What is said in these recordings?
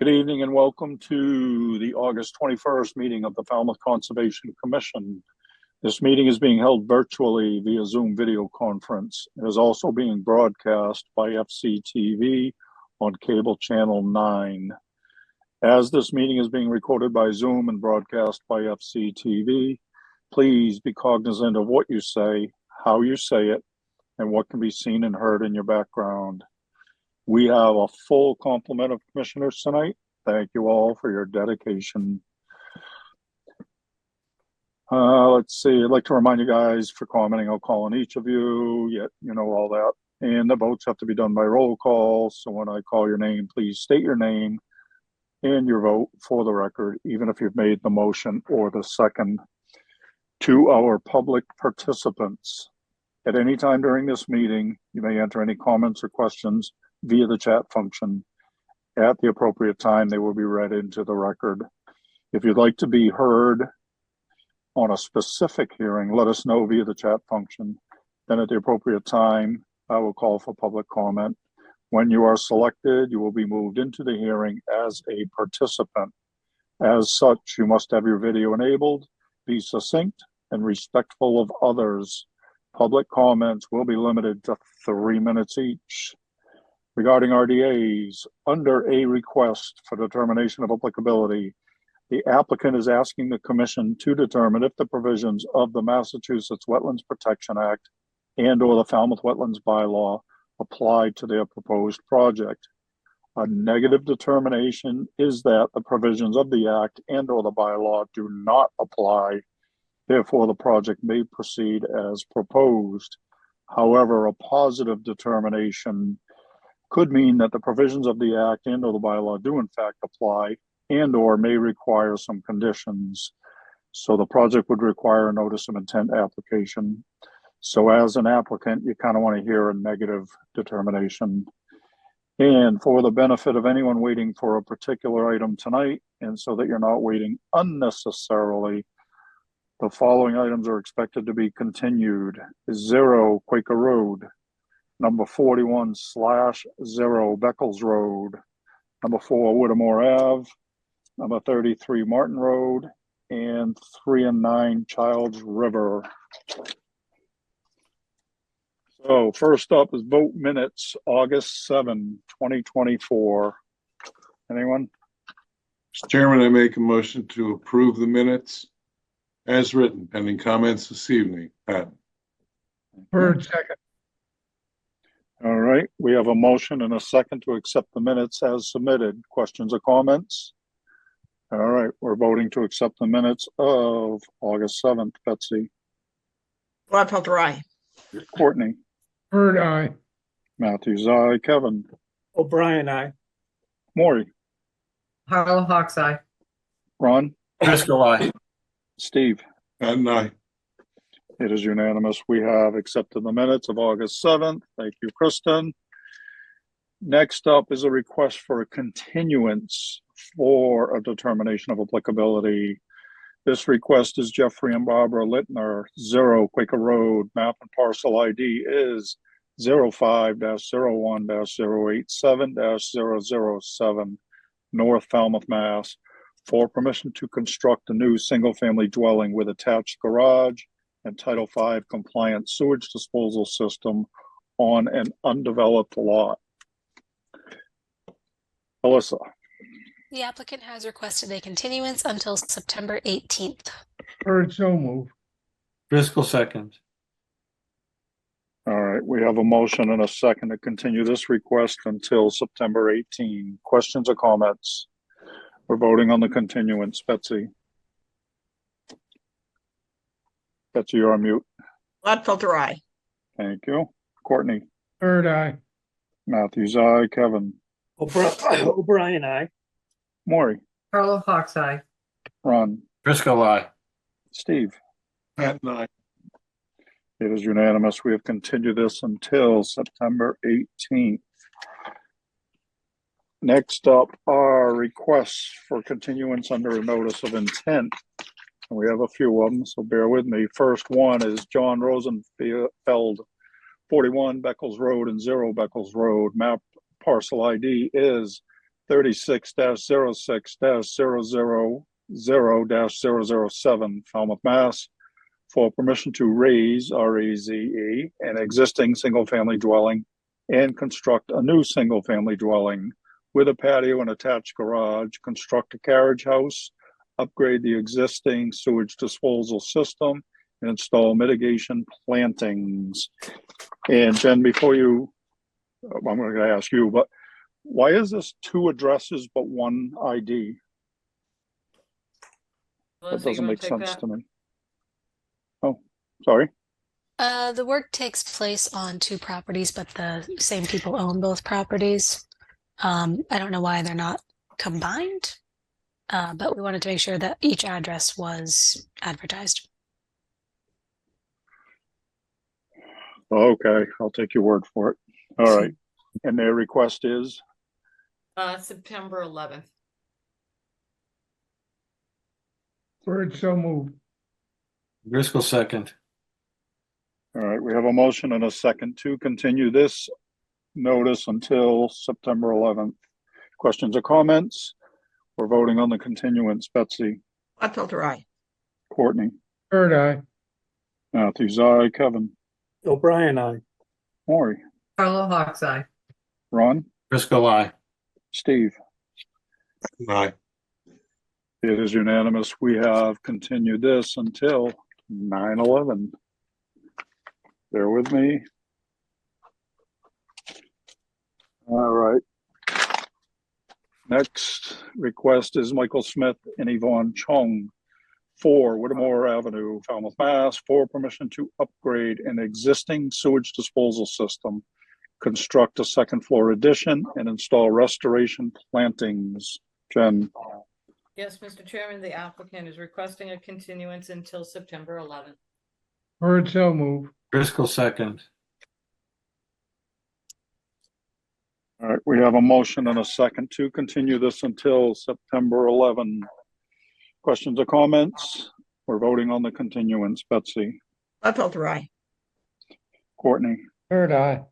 Good evening and welcome to the August 21st meeting of the Falmouth Conservation Commission. This meeting is being held virtually via Zoom video conference. It is also being broadcast by FCTV on cable channel 9. As this meeting is being recorded by Zoom and broadcast by FCTV, please be cognizant of what you say, how you say it, and what can be seen and heard in your background. We have a full complement of commissioners tonight. Thank you all for your dedication. Let's see, I'd like to remind you guys for commenting, I'll call on each of you, yet you know all that. And the votes have to be done by roll call. So when I call your name, please state your name and your vote for the record, even if you've made the motion or the second. To our public participants, at any time during this meeting, you may enter any comments or questions via the chat function. At the appropriate time, they will be read into the record. If you'd like to be heard on a specific hearing, let us know via the chat function. Then at the appropriate time, I will call for public comment. When you are selected, you will be moved into the hearing as a participant. As such, you must have your video enabled, be succinct and respectful of others. Public comments will be limited to 3 minutes each. Regarding RDAs, under a request for determination of applicability, the applicant is asking the Commission to determine if the provisions of the Massachusetts Wetlands Protection Act and/or the Falmouth Wetlands Bylaw apply to their proposed project. A negative determination is that the provisions of the Act and/or the bylaw do not apply. Therefore, the project may proceed as proposed. However, a positive determination could mean that the provisions of the Act and/or the bylaw do in fact apply and/or may require some conditions. So the project would require a notice of intent application. So as an applicant, you kind of want to hear a negative determination. And for the benefit of anyone waiting for a particular item tonight, and so that you're not waiting unnecessarily, the following items are expected to be continued. 0 Quaker Road, number 41/0 Beckles Road, number 4 Whittemore Ave, number 33 Martin Road, and 3 and 9 Childs River. So first up is vote minutes, August 7, 2024. Anyone? Mr. Chairman, I make a motion to approve the minutes as written, pending comments this evening. Pat. Bird, second. All right, we have a motion and a second to accept the minutes as submitted. Questions or comments? All right, we're voting to accept the minutes of August 7th. Betsy. Gladfelter, aye. Courtney. Bird, aye. Matthews, aye. Kevin. O'Brien, aye. Maury. Harlow Hawks, aye. Ron. Driscoll, aye. Steve. And aye. It is unanimous. We have accepted the minutes of August 7th. Thank you, Kristen. Next up is a request for a continuance for a determination of applicability. This request is Jeffrey and Barbara Littner, 0 Quaker Road. Map and parcel ID is 05-01-087-007, North Falmouth, Mass, for permission to construct a new single-family dwelling with attached garage and Title V compliant sewage disposal system on an undeveloped lot. Alyssa. The applicant has requested a continuance until September 18th. Bird, so move. Driscoll, second. All right, we have a motion and a second to continue this request until September 18. Questions or comments? We're voting on the continuance. Betsy. Betsy, you're on mute. Gladfelter, aye. Thank you. Courtney. Bird, aye. Matthews, aye. Kevin. O'Brien, aye. Maury. Harlow Hawks, aye. Ron. Driscoll, aye. Steve. Pat and aye. It is unanimous. We have continued this until September 18th. Next up are requests for continuance under a notice of intent. We have a few of them, so bear with me. First one is John Rosenfeld, 41 Beckles Road and 0 Beckles Road. Map parcel ID is 36-060-000-007 Falmouth, Mass. For permission to raise, RAZE, an existing single-family dwelling and construct a new single-family dwelling with a patio and attached garage, construct a carriage house, upgrade the existing sewage disposal system, and install mitigation plantings. And Jen, before you, I'm going to ask you, but why is this 2 addresses but 1 ID? That Melissa, you doesn't wanna make take sense that? to me. Oh, sorry. The work takes place on 2 properties, but the same people own both properties. I don't know why they're not combined, but we wanted to make sure that each address was advertised. Okay, I'll take your word for it. All right. And their request is? September 11th. Bird so moved. Driscoll second. All right, we have a motion and a second to continue this notice until September 11th. Questions or comments? We're voting on the continuance. Betsy, Gladfelter, aye. Courtney, Bird eye. Matthews, aye. Kevin, O'Brien, aye. Maury, Carlo Hawks Eye. Ron, Driscoll, aye. Steve. Aye. It is unanimous. We have continued this until 9/11. Bear with me. All right. Next request is Michael Smith and Yvonne Chung, 4 Whittemore Avenue, Falmouth, Mass. For permission to upgrade an existing sewage disposal system, construct a 2nd floor addition, and install restoration plantings. Jen, Yes, Mr. Chairman, the applicant is requesting a continuance until September 11th. Bird so moved. Driscoll second. all right, we have a motion and a second to continue this until September 11. Questions or comments? We're voting on the continuance. Betsy, Gladfelter, aye. Courtney, Bird eye.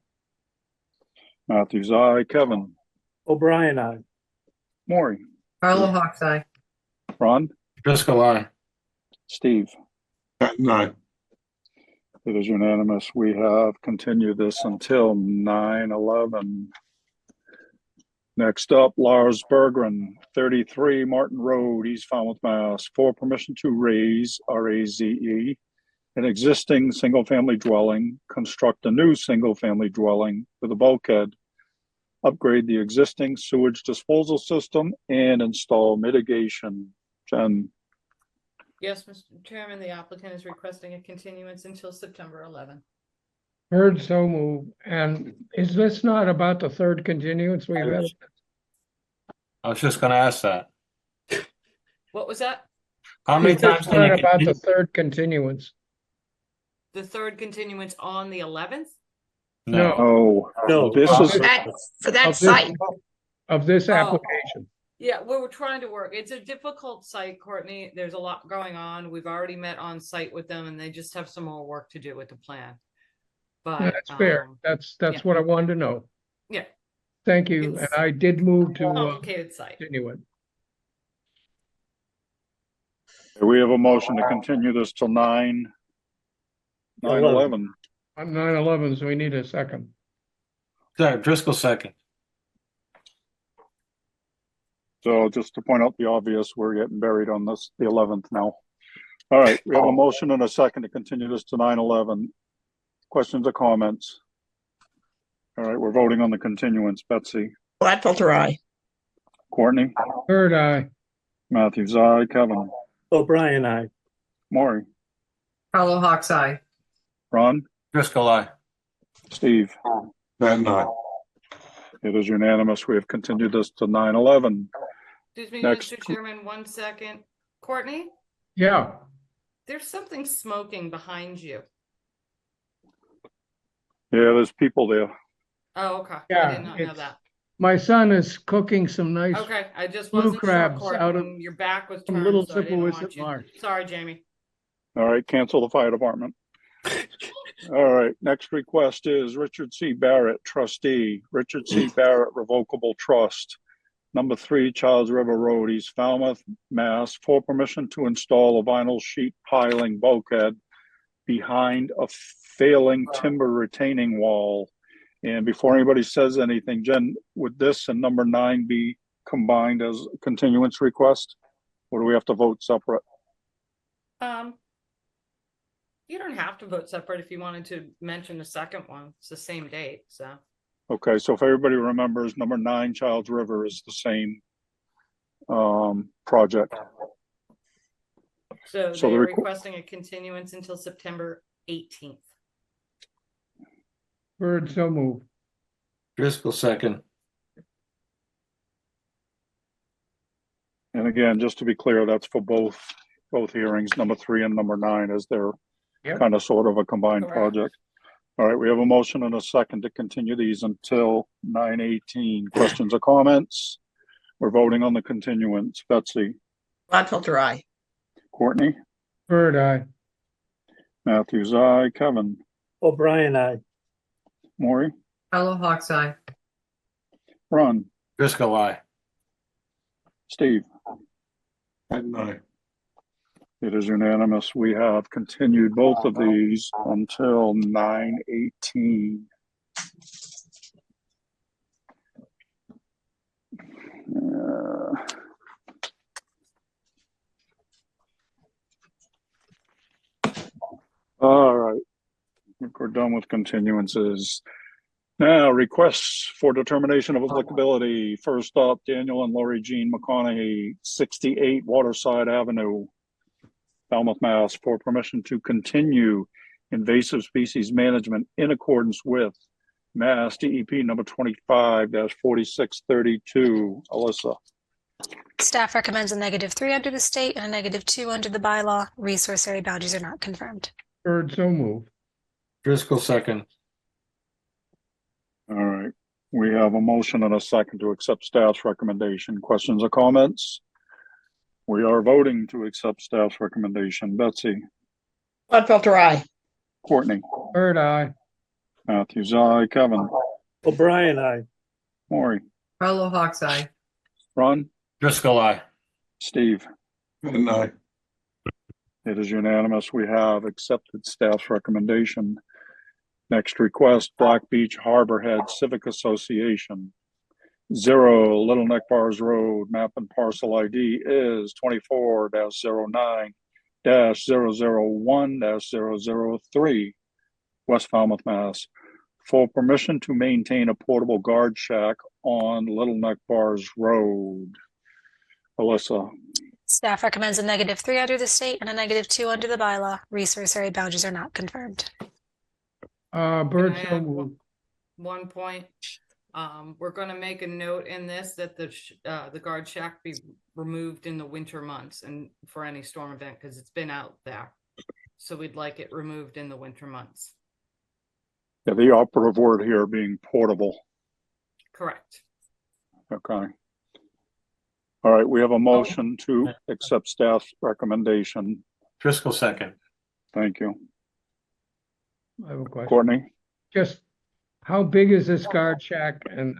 Matthews, aye. Kevin, O'Brien, aye. Maury, Carlo Hawks Eye. Ron, Driscoll, aye. Steve. Patton, aye. It is unanimous. We have continued this until 9/11. Next up, Lars Berggren, 33 Martin Road, East Falmouth, Mass. For permission to raise, RAZE, an existing single-family dwelling, construct a new single-family dwelling with a bulkhead, upgrade the existing sewage disposal system, and install mitigation. Jen, Yes, Mr. Chairman, the applicant is requesting a continuance until September 11th. Bird so moved. And is this not about the 3rd continuance we've had? I was just gonna ask that. What was that? How many Is this times can not you about the continue? 3rd continuance? The 3rd continuance on the 11th? No. oh, No. this Oh, is, That, for that Of this- site, Of this Oh. application. Yeah, we were trying to work. It's a difficult site, Courtney. There's a lot going on. We've already met on site with them and they just have some more work to do with the plan. But That's fair. That's yeah. what I wanted to know. Yeah. Thank you. And It's- I did move to Complicated site. continue it. we have a motion to continue this till 9/11. On 9/11, so we need a second. Sorry, Driscoll second. So just to point out the obvious, we're getting buried on this, the 11th now. All right, we have a motion and a second to continue this to 9/11. Questions or comments? All right, we're voting on the continuance. Betsy, Gladfelter, aye. Courtney, Bird eye. Matthews, aye. Kevin, O'Brien, aye. Maury, Carlo Hawks Eye. Ron, Driscoll, aye. Steve. Patton, aye. It is unanimous. We have continued this to 9/11. Excuse me, Next. Mr. Chairman, 1 second. Courtney, Yeah. there's something smoking behind you. Yeah, there's people there. Oh, okay. I Yeah, did not know it's- that. My son is cooking some nice Okay, I just blue wasn't sure, crabs Courtney, out of when your back was some turned, little so I didn't Sipowicz want at you. Marsh. Sorry, Jamie. All right, cancel the fire department. All right, next request is Richard C. Barrett, trustee, Richard C. Barrett Revocable Trust, Number 3, Charles River Road, East Falmouth, Mass, for permission to install a vinyl sheet piling bulkhead behind a failing timber retaining wall. And before anybody says anything, Jen, would this and number 9 be combined as a continuance request? Or do we have to vote separate? You don't have to vote separate if you wanted to mention the second one. It's the same date, so. Okay, so if everybody remembers, number 9, Childs River is the same project. So So they're the requesting a continuance until September 18th. Bird, so move. Driscoll second. And again, just to be clear, that's for both hearings, number 3 and number 9, as they're Yep. kind of sort of a combined Correct. project. All right, we have a motion and a second to continue these until 9:18. Questions or comments? We're voting on the continuance. Betsy, Gladfelter, aye. Courtney, Bird, aye. Matthews, aye, Kevin, O'Brien, aye. Maury, Fellow Hawks Eye. Ron, Driscoll, aye. Steve. Patton, aye. It is unanimous. We have continued both of these until 9:18. All right. I think we're done with continuances. Now, requests for determination of applicability. First up, Daniel and Lori Jean McConaughey, 68 Waterside Avenue, Falmouth, Mass, for permission to continue invasive species management in accordance with Mass DEP number 25-4632. Alyssa, Staff recommends a -3 under the state and a -2 under the bylaw. Resource area boundaries are not confirmed. Bird, so move. Driscoll second. all right. We have a motion and a second to accept staff's recommendation. Questions or comments? We are voting to accept staff's recommendation. Betsy, Gladfelter, aye. Courtney, Bird, aye. Matthews, aye, Kevin, O'Brien, aye. Maury, Fellow Hawks Eye. Ron, Driscoll, aye. Steve. Patton, aye. It is unanimous. We have accepted staff's recommendation. Next request, Black Beach Harbor Head Civic Association. 0 Little Neck Bars Road, map and parcel ID is 24-09-001-003, West Falmouth, Mass, for permission to maintain a portable guard shack on Little Neck Bars Road. Alyssa, Staff recommends a -3 under the state and a -2 under the bylaw. Resource area boundaries are not confirmed. Bird, Can I so add move. one point? We're gonna make a note in this that the guard shack be removed in the winter months and for any storm event, because it's been out there. So we'd like it removed in the winter months. yeah, the operative word here being portable. Correct. Okay. All right, we have a motion to accept staff's recommendation. Driscoll second. Thank you. I have a question. Courtney? Just how big is this guard shack and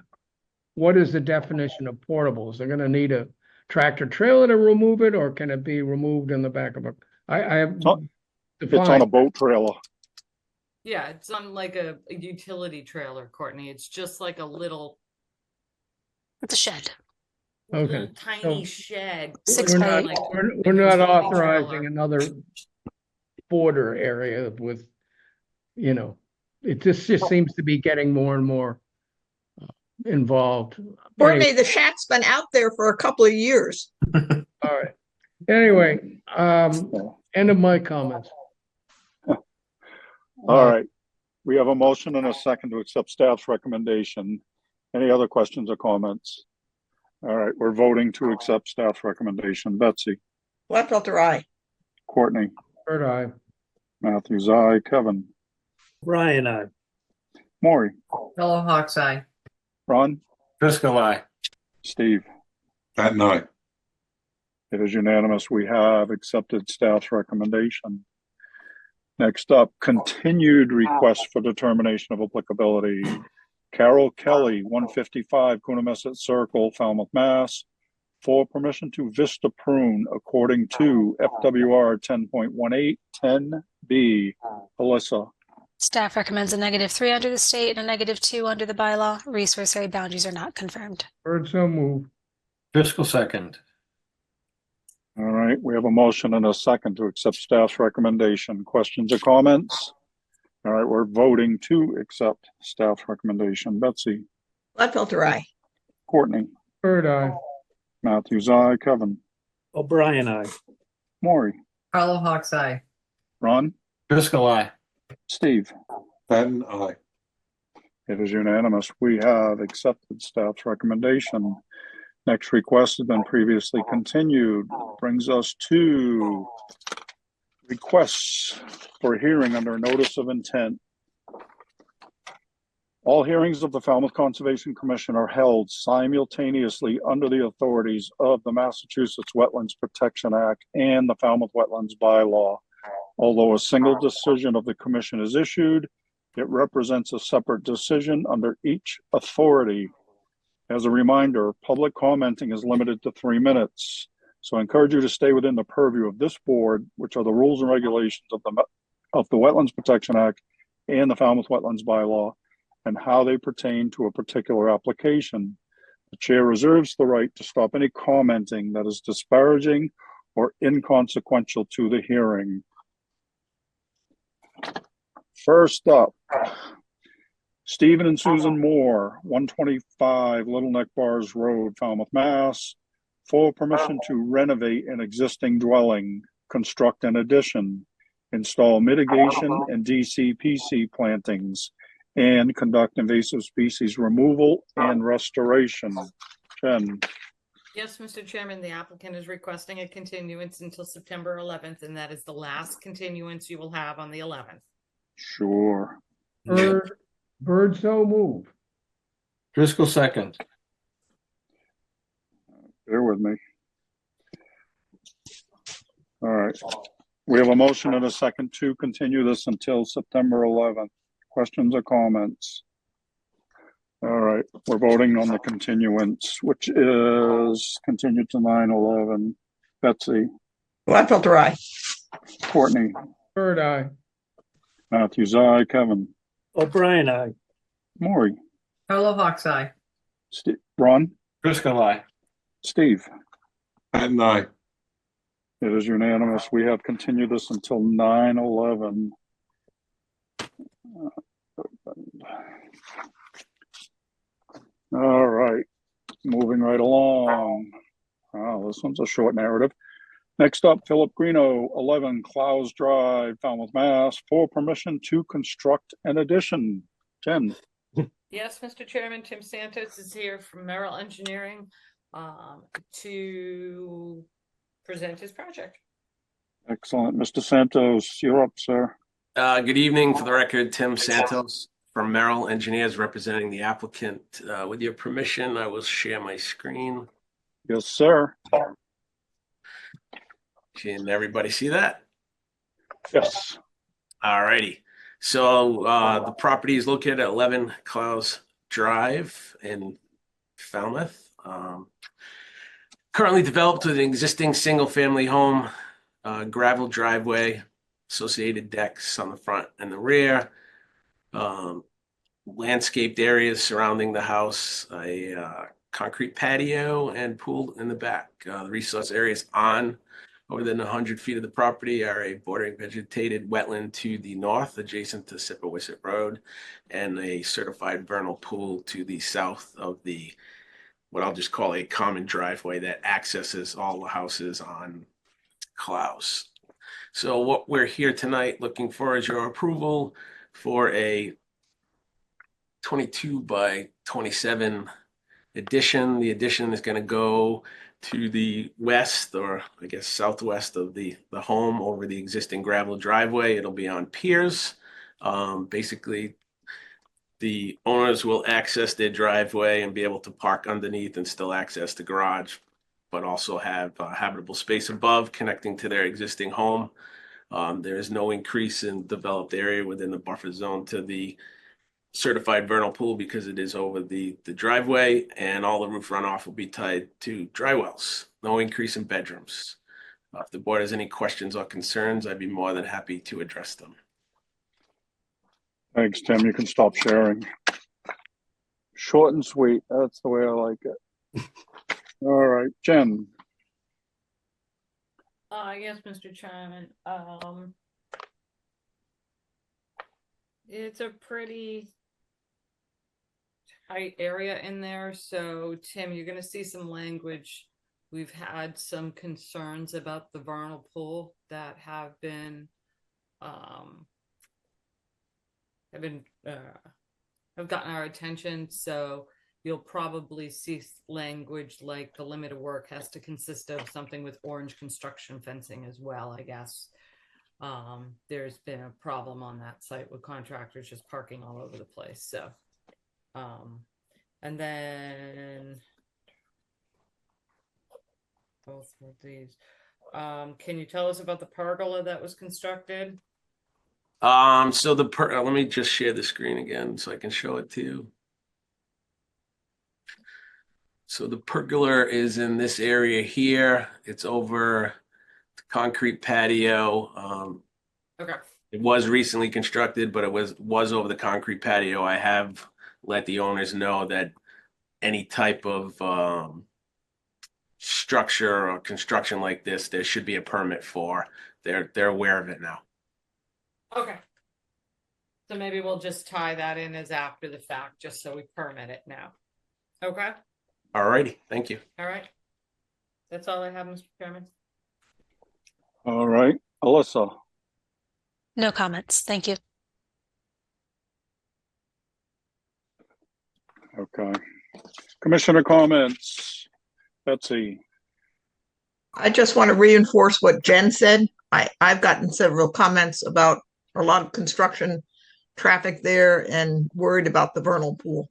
what is the definition of portables? They're gonna need a tractor trailer to remove it, or can it be removed in the back of a? I have It's on a defined, boat trailer. Yeah, it's on like a utility trailer, Courtney. It's just like a little It's a shed. okay. tiny So shed. Six We're by not, eight. we're not utility authorizing trailer. another border area with, it just seems to be getting more and more involved. Courtney, the shack's been out there for a couple of years. All right. Anyway, end of my comments. All right. We have a motion and a second to accept staff's recommendation. Any other questions or comments? All right, we're voting to accept staff's recommendation. Betsy, Gladfelter, aye. Courtney, Bird, aye. Matthews, aye, Kevin, O'Brien, aye. Maury, Fellow Hawks Eye. Ron, Driscoll, aye. Steve. Patton, aye. It is unanimous. We have accepted staff's recommendation. Next up, continued request for determination of applicability. Carol Kelly, 155 Coonamessett Circle, Falmouth, Mass, for permission to vista prune according to FWR 10.18 10B. Alyssa, Staff recommends a -3 under the state and a -2 under the bylaw. Resource area boundaries are not confirmed. Bird so moved. Driscoll second. all right, we have a motion and a second to accept staff's recommendation. Questions or comments? All right, we're voting to accept staff's recommendation. Betsy, Gladfelter, aye. Courtney, Bird eye. Matthews, aye. Kevin, O'Brien, aye. Maury, Carlo Hawks Eye. Ron, Driscoll, aye. Steve. Patton, aye. It is unanimous. We have accepted staff's recommendation. Next request has been previously continued. Brings us to requests for hearing under notice of intent. All hearings of the Falmouth Conservation Commission are held simultaneously under the authorities of the Massachusetts Wetlands Protection Act and the Falmouth Wetlands Bylaw. Although a single decision of the commission is issued, it represents a separate decision under each authority. As a reminder, public commenting is limited to 3 minutes. So I encourage you to stay within the purview of this board, which are the rules and regulations of the Wetlands Protection Act and the Falmouth Wetlands Bylaw, and how they pertain to a particular application. The chair reserves the right to stop any commenting that is disparaging or inconsequential to the hearing. First up, Stephen and Susan Moore, 125 Little Neck Bars Road, Falmouth, Mass, for permission to renovate an existing dwelling, construct an addition, install mitigation and DCPC plantings, and conduct invasive species removal and restoration. Jen, Yes, Mr. Chairman, the applicant is requesting a continuance until September 11th, and that is the last continuance you will have on the 11th. sure. Bird so moved. Driscoll second. Bear with me. All right. We have a motion and a second to continue this until September 11th. Questions or comments? All right, we're voting on the continuance, which is continued to 9/11. Betsy, Gladfelter, aye. Courtney, Bird eye. Matthews, aye. Kevin, O'Brien, aye. Maury, Carlo Hawks Eye. Ron, Driscoll, aye. Steve. Patton, aye. It is unanimous. We have continued this until 9/11. All right, moving right along. Wow, this one's a short narrative. Next up, Philip Greeno, 11 Clowes Drive, Falmouth, Mass, for permission to construct an addition. Jen, Yes, Mr. Chairman, Tim Santos is here from Merrill Engineering to present his project. excellent. Mr. Santos, you're up, sir. Good evening. For the record, Tim Santos from Merrill Engineers representing the applicant. With your permission, I will share my screen. Yes, sir. Can everybody see that? Yes. All righty. So the property is located at 11 Clowes Drive in Falmouth. Currently developed with an existing single-family home, gravel driveway, associated decks on the front and the rear, landscaped areas surrounding the house, a concrete patio and pool in the back. The resource areas on or within 100 feet of the property are a bordering vegetated wetland to the north adjacent to Sippawisset Road and a certified vernal pool to the south of the what I'll just call a common driveway that accesses all the houses on Clowes. So what we're here tonight looking for is your approval for a 22 by 27 addition. The addition is going to go to the west, or I guess southwest of the home over the existing gravel driveway. It'll be on piers. Basically, the owners will access their driveway and be able to park underneath and still access the garage, but also have habitable space above connecting to their existing home. There is no increase in developed area within the buffer zone to the certified vernal pool because it is over the driveway, and all the roof runoff will be tied to dry wells. No increase in bedrooms. If the board has any questions or concerns, I'd be more than happy to address them. Thanks, Tim. You can stop sharing. Short and sweet. That's the way I like it. All right, Jen. Yes, Mr. Chairman. It's a pretty tight area in there. So, Tim, you're going to see some language. We've had some concerns about the vernal pool that have gotten our attention. So you'll probably see language like the limit of work has to consist of something with orange construction fencing as well, I guess. There's been a problem on that site with contractors just parking all over the place. So, and then both of these. Can you tell us about the pergola that was constructed? So let me just share the screen again so I can show it to you. So the pergola is in this area here. It's over the concrete patio. Okay. It was recently constructed, but it was over the concrete patio. I have let the owners know that any type of structure or construction like this, there should be a permit for. They're aware of it now. Okay. So maybe we'll just tie that in as after the fact, just so we permit it now. Okay. All righty. Thank you. All right. That's all I have, Mr. Chairman. All right, Alyssa. No comments. Thank you. Okay. Commissioner comments. Betsy. I just want to reinforce what Jen said. I've gotten several comments about a lot of construction traffic there and worried about the vernal pool.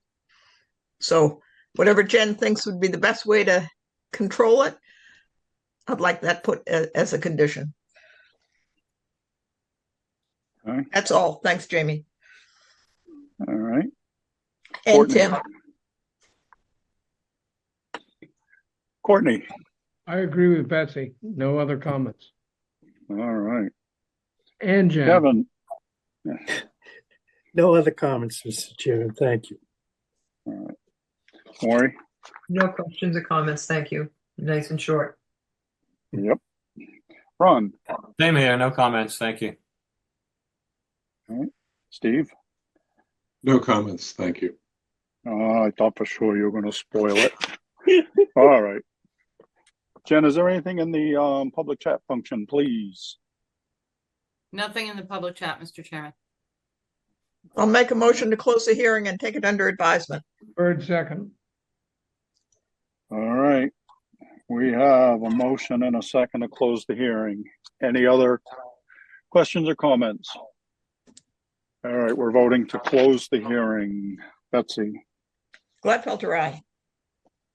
So whatever Jen thinks would be the best way to control it, I'd like that put as a condition. Okay. That's all. Thanks, Jamie. All right. And Courtney. Tim. Courtney. I agree with Betsy. No other comments. All right. And Jen. Kevin. No other comments, Mr. Chairman. Thank you. All right. Maury. No questions or comments. Thank you. Nice and short. Yep. Ron. Same here. No comments. Thank you. All right. Steve. No comments. Thank you. I thought for sure you were going to spoil it. All right. Jen, is there anything in the public chat function, please? Nothing in the public chat, Mr. Chairman. I'll make a motion to close the hearing and take it under advisement. Bird second. All right. We have a motion and a second to close the hearing. Any other questions or comments? All right, we're voting to close the hearing. Betsy. Gladfelter, aye.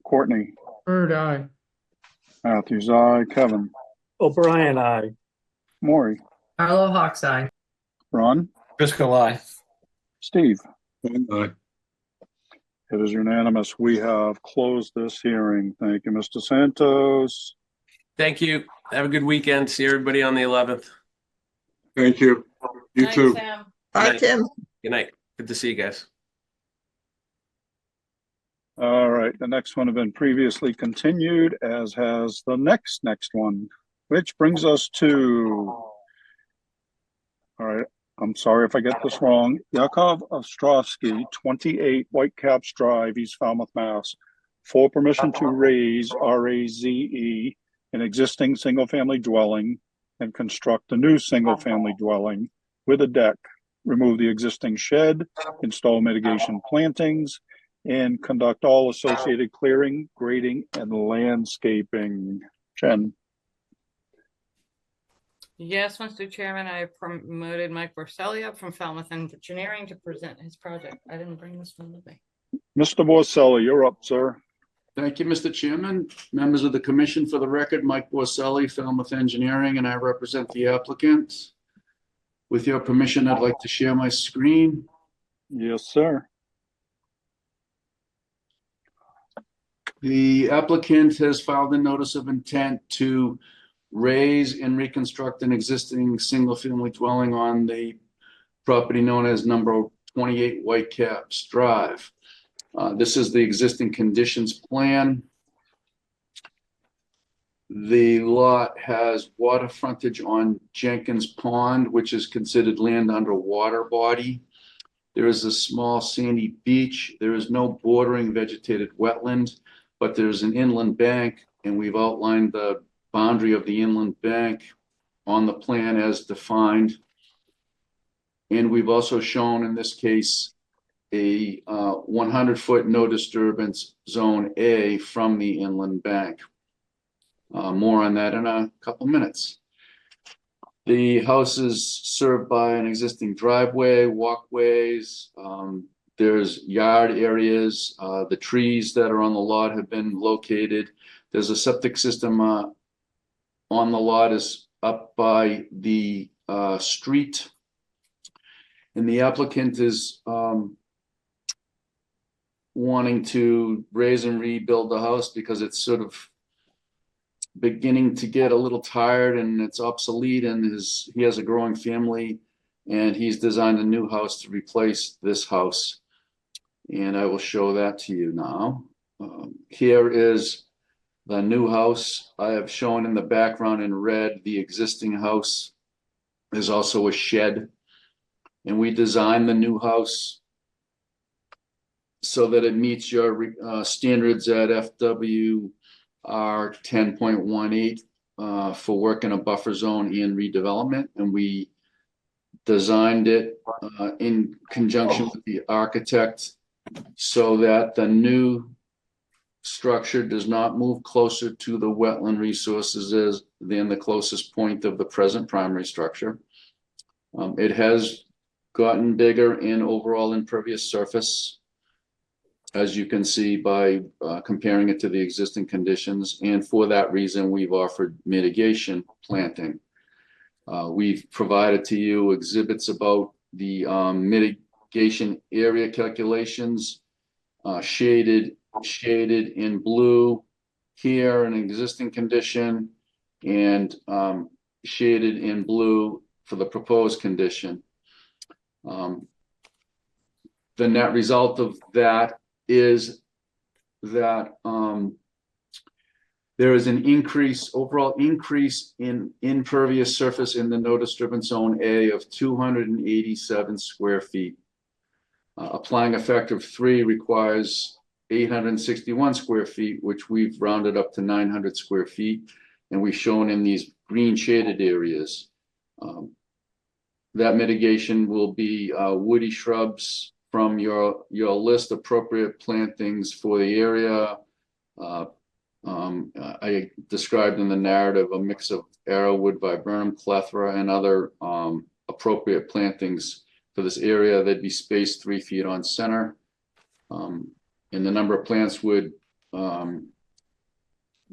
Courtney. Bird eye. Matthews, aye. Kevin. O'Brien, aye. Maury. Carlo Hawks Eye. Ron. Driscoll, aye. Steve. Aye. It is unanimous. We have closed this hearing. Thank you, Mr. Santos. Thank you. Have a good weekend. See everybody on the 11th. Thank you. You Night, too. Sam. Aye, Night. Tim. Good night. Good to see you guys. All right, the next one have been previously continued, as has the next one, which brings us to, all right, I'm sorry if I get this wrong, Yakov Ostrovsky, 28 Whitecaps Drive, East Falmouth, Mass, for permission to raise RAZE an existing single-family dwelling and construct a new single-family dwelling with a deck, remove the existing shed, install mitigation plantings, and conduct all associated clearing, grading, and landscaping. Jen. Yes, Mr. Chairman, I promoted Mike Borselli up from Falmouth Engineering to present his project. I didn't bring this one with me. Mr. Borselli, you're up, sir. Thank you, Mr. Chairman. Members of the commission, for the record, Mike Borselli, Falmouth Engineering, and I represent the applicant. With your permission, I'd like to share my screen. Yes, sir. The applicant has filed a notice of intent to raise and reconstruct an existing single-family dwelling on the property known as number 28 Whitecaps Drive. This is the existing conditions plan. The lot has water frontage on Jenkins Pond, which is considered land under water body. There is a small sandy beach. There is no bordering vegetated wetland, but there's an inland bank, and we've outlined the boundary of the inland bank on the plan as defined. And we've also shown in this case a 100-foot no disturbance zone A from the inland bank. More on that in a couple minutes. The house is served by an existing driveway, walkways. There's yard areas. The trees that are on the lot have been located. There's a septic system on the lot is up by the street. And the applicant is wanting to raise and rebuild the house because it's sort of beginning to get a little tired and it's obsolete, and he has a growing family, and he's designed a new house to replace this house. And I will show that to you now. Here is the new house. I have shown in the background in red the existing house. There's also a shed, and we designed the new house so that it meets your standards at FWR 10.18 for work in a buffer zone and redevelopment. And we designed it in conjunction with the architect so that the new structure does not move closer to the wetland resources than the closest point of the present primary structure. It has gotten bigger in overall impervious surface, as you can see by comparing it to the existing conditions. And for that reason, we've offered mitigation planting. We've provided to you exhibits about the mitigation area calculations, shaded in blue here, an existing condition, and shaded in blue for the proposed condition. The net result of that is that there is an overall increase in impervious surface in the no disturbance zone A of 287 square feet. Applying a factor of 3 requires 861 square feet, which we've rounded up to 900 square feet, and we've shown in these green shaded areas. That mitigation will be woody shrubs from your list, appropriate plantings for the area. I described in the narrative a mix of arrowwood, viburnum, clethra, and other appropriate plantings for this area. They'd be spaced 3 feet on center. And the number of plants would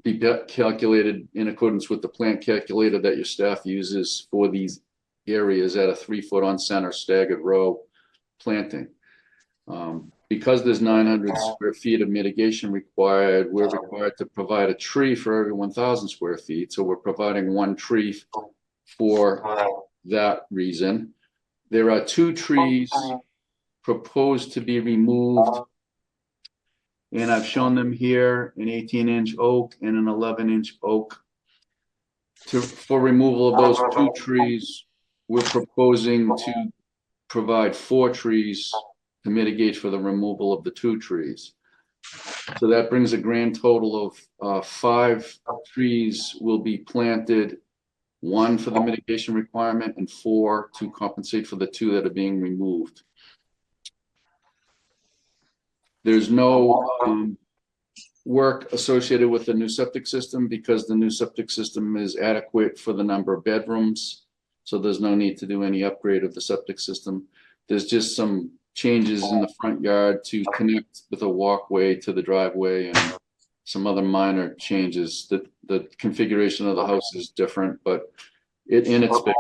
be calculated in accordance with the plant calculator that your staff uses for these areas at a 3 foot on center staggered row planting. Because there's 900 square feet of mitigation required, we're required to provide a tree for every 1,000 square feet. So we're providing 1 tree for that reason. There are 2 trees proposed to be removed, and I've shown them here, an 18-inch oak and an 11-inch oak. For removal of those 2 trees, we're proposing to provide 4 trees to mitigate for the removal of the 2 trees. So that brings a grand total of 5 trees will be planted, 1 for the mitigation requirement and 4 to compensate for the 2 that are being removed. There's no work associated with the new septic system because the new septic system is adequate for the number of bedrooms. So there's no need to do any upgrade of the septic system. There's just some changes in the front yard to connect with a walkway to the driveway and some other minor changes. The configuration of the house is different, but it's bigger.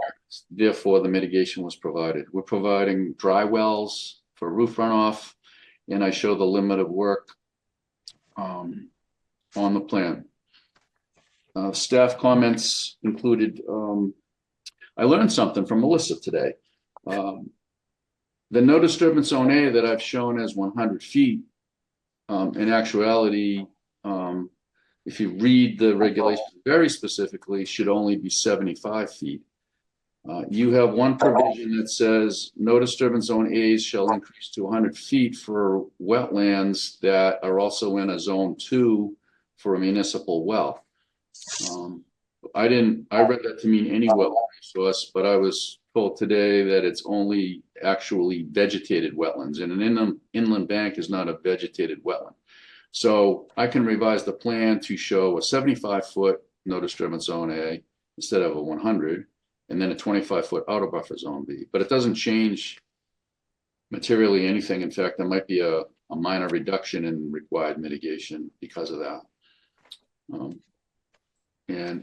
Therefore, the mitigation was provided. We're providing dry wells for roof runoff, and I show the limit of work on the plan. Staff comments included, I learned something from Melissa today. The no disturbance zone A that I've shown as 100 feet, in actuality, if you read the regulations very specifically, should only be 75 feet. You have one provision that says no disturbance zone A's shall increase to 100 feet for wetlands that are also in a zone 2 for a municipal well. I read that to mean any wetland resource, but I was told today that it's only actually vegetated wetlands, and an inland bank is not a vegetated wetland. So I can revise the plan to show a 75-foot no disturbance zone A instead of a 100, and then a 25-foot outer buffer zone B. But it doesn't change materially anything. In fact, there might be a minor reduction in required mitigation because of that.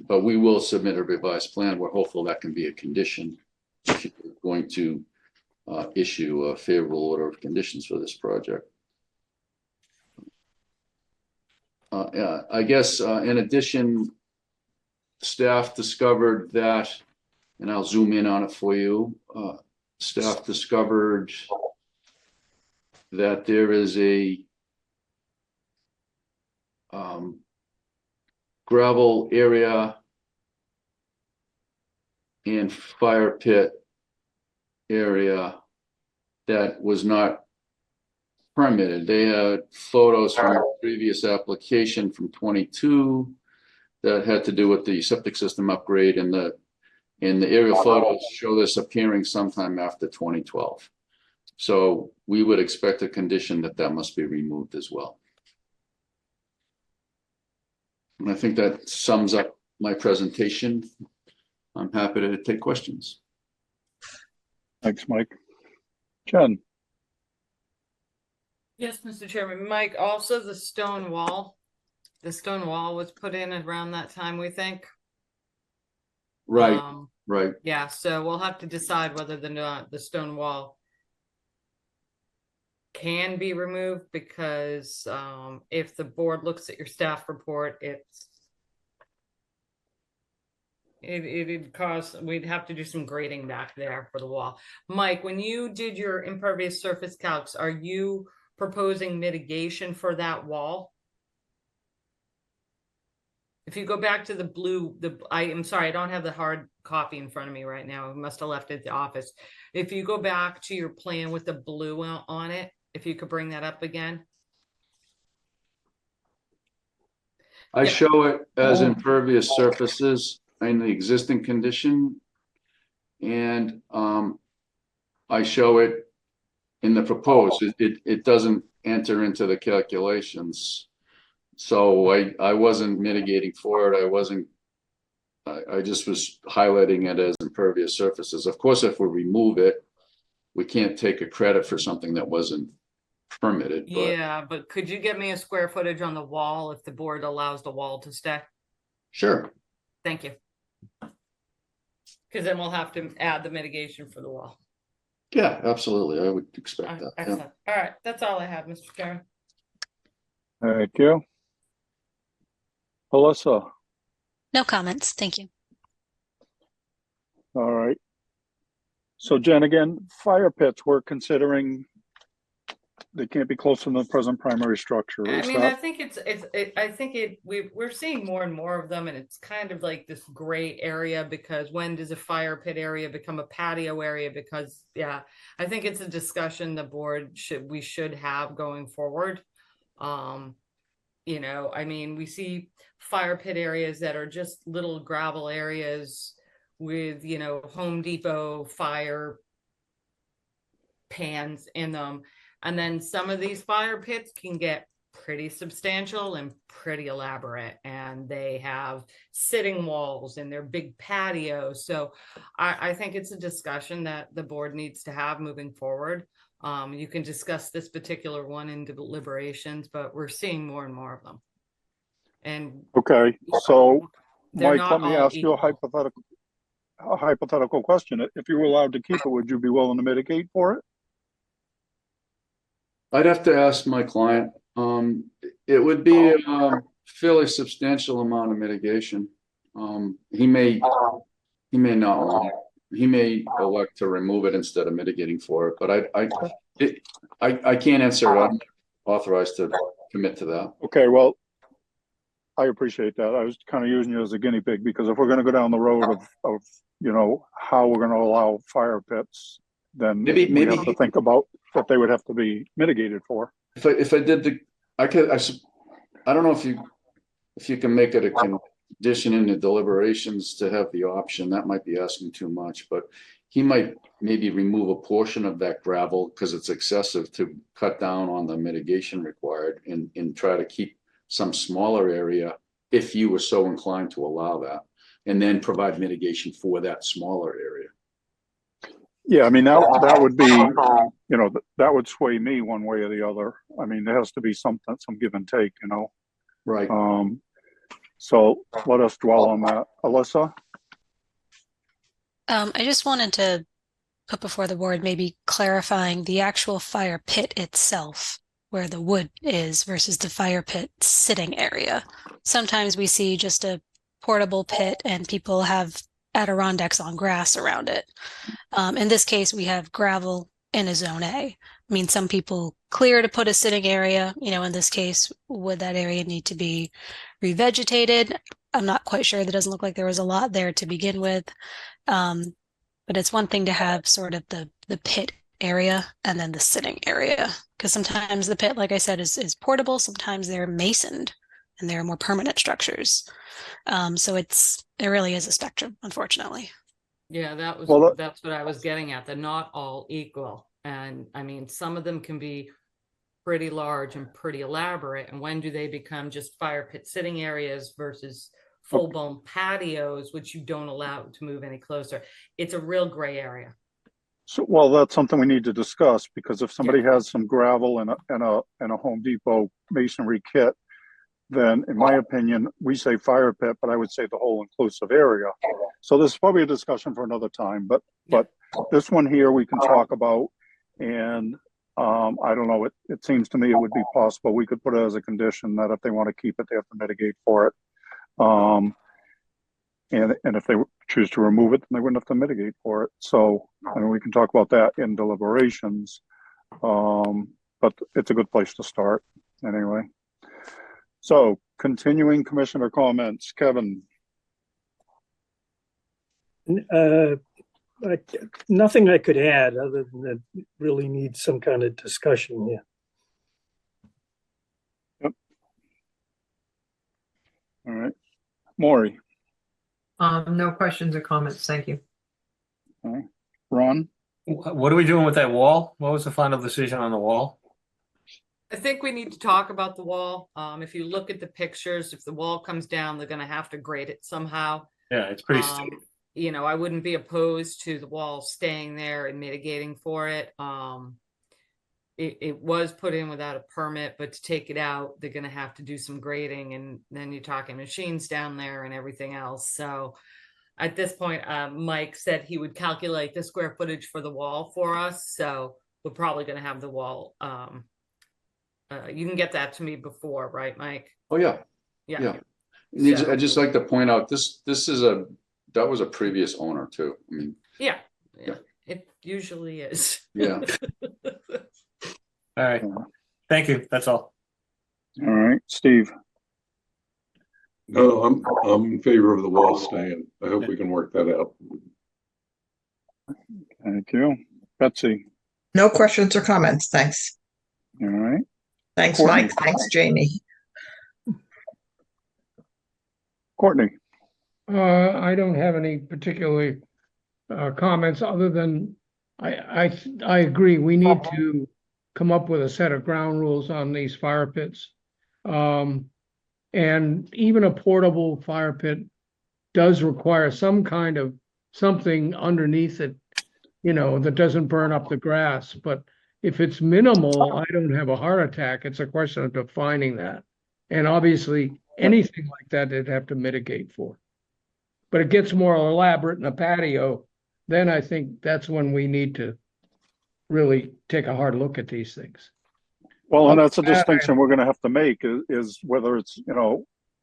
But we will submit a revised plan. We're hopeful that can be a condition if you're going to issue a favorable order of conditions for this project. I guess in addition, staff discovered that, and I'll zoom in on it for you. Staff discovered that there is a gravel area and fire pit area that was not permitted. They had photos from a previous application from 22 that had to do with the septic system upgrade, and the aerial photos show this appearing sometime after 2012. So we would expect a condition that must be removed as well. And I think that sums up my presentation. I'm happy to take questions. Thanks, Mike. Jen? Yes, Mr. Chairman. Mike, also the stone wall was put in around that time, we think. Right, right. Yeah, so we'll have to decide whether the stone wall can be removed, because if the board looks at your staff report, it'd cause, we'd have to do some grading back there for the wall. Mike, when you did your impervious surface calcs, are you proposing mitigation for that wall? If you go back to the blue, I'm sorry, I don't have the hard copy in front of me right now. I must have left it at the office. If you go back to your plan with the blue on it, if you could bring that up again. I show it as impervious surfaces in the existing condition, and I show it in the proposed. It doesn't enter into the calculations. So I wasn't mitigating for it. I just was highlighting it as impervious surfaces. Of course, if we remove it, we can't take a credit for something that wasn't permitted. But yeah, but could you get me a square footage on the wall if the board allows the wall to stay? sure. Thank you. Because then we'll have to add the mitigation for the wall. Yeah, absolutely. I would expect that. Yeah. Excellent. All right, that's all I have, Mr. Chairman. Thank you. Alyssa? No comments. Thank you. All right. So Jen, again, fire pits, we're considering they can't be close to the present primary structure. I Is mean, that- I think we're seeing more and more of them, and it's kind of like this gray area, because when does a fire pit area become a patio area? Because yeah, I think it's a discussion the board we should have going forward. You know, I mean, we see fire pit areas that are just little gravel areas with, you know, Home Depot fire pans in them. And then some of these fire pits can get pretty substantial and pretty elaborate, and they have sitting walls and they're big patios. So I think it's a discussion that the board needs to have moving forward. You can discuss this particular one in deliberations, but we're seeing more and more of them. And Okay, so they're Mike, not let me all ask you a hypothetical question. If you were allowed to keep it, would you be willing to mitigate for it? I'd have to ask my client. It would be a fairly substantial amount of mitigation. He may not want it. He may elect to remove it instead of mitigating for it, but I can't answer it. I'm not authorized to commit to that. Okay, well, I appreciate that. I was kind of using you as a guinea pig because if we're going to go down the road of how we're going to allow fire pits, then Maybe we have to think about that they would have to be mitigated for. if I did I don't know if you can make it a condition in the deliberations to have the option. That might be asking too much, but he might maybe remove a portion of that gravel because it's excessive to cut down on the mitigation required and try to keep some smaller area if you were so inclined to allow that, and then provide mitigation for that smaller area. Yeah, I mean, that would be, that would sway me one way or the other. I mean, there has to be some give and take, Right. So let us dwell on that. Alyssa? I just wanted to put before the board maybe clarifying the actual fire pit itself, where the wood is versus the fire pit sitting area. Sometimes we see just a portable pit and people have Adirondacks on grass around it. In this case, we have gravel in a zone A. I mean, some people clear to put a sitting area. In this case, would that area need to be revegetated? I'm not quite sure. That doesn't look like there was a lot there to begin with. But it's one thing to have sort of the pit area and then the sitting area, because sometimes the pit, like I said, is portable. Sometimes they're masoned and they're more permanent structures. So it really is a spectrum, unfortunately. Yeah, that's what I was getting at. They're not all equal. And I mean, some of them can be pretty large and pretty elaborate. And when do they become just fire pit sitting areas versus full-blown patios, which you don't allow to move any closer? It's a real gray area. So, well, that's something we need to discuss, because if somebody has some gravel and a Home Depot masonry kit, then in my opinion, we say fire pit, but I would say the whole inclusive area. So this is probably a discussion for another time, but this one here we can talk about. And I don't know, it seems to me it would be possible. We could put it as a condition that if they want to keep it, they have to mitigate for it. And if they choose to remove it, then they wouldn't have to mitigate for it. So I mean, we can talk about that in deliberations. But it's a good place to start anyway. So continuing commissioner comments, Kevin. Nothing I could add other than that it really needs some kind of discussion here. Yep. All right. Maury. No questions or comments. Thank you. All right. Ron. What are we doing with that wall? What was the final decision on the wall? I think we need to talk about the wall. If you look at the pictures, if the wall comes down, they're going to have to grade it somehow. Yeah, it's pretty steep. I wouldn't be opposed to the wall staying there and mitigating for it. It was put in without a permit, but to take it out, they're going to have to do some grading, and then you're talking machines down there and everything else. So at this point, Mike said he would calculate the square footage for the wall for us. So we're probably going to have the wall. You can get that to me before, right, Mike? Oh, yeah. Yeah. So, I'd just like to point out that was a previous owner too. I mean, yeah. It usually is. Yeah. All right. Thank you. That's all. All right, Steve. No, I'm in favor of the wall staying. I hope we can work that out. Thank you. Betsy. No questions or comments. Thanks. All right. Thanks, Courtney. Mike. Thanks, Jamie. Courtney. I don't have any particular comments other than I agree. We need to come up with a set of ground rules on these fire pits. And even a portable fire pit does require some kind of something underneath it, that doesn't burn up the grass. But if it's minimal, I don't have a heart attack. It's a question of defining that. And obviously anything like that, they'd have to mitigate for. But it gets more elaborate in a patio, then I think that's when we need to really take a hard look at these things. Well, and that's a Other than that, distinction we're gonna have to make is whether it's,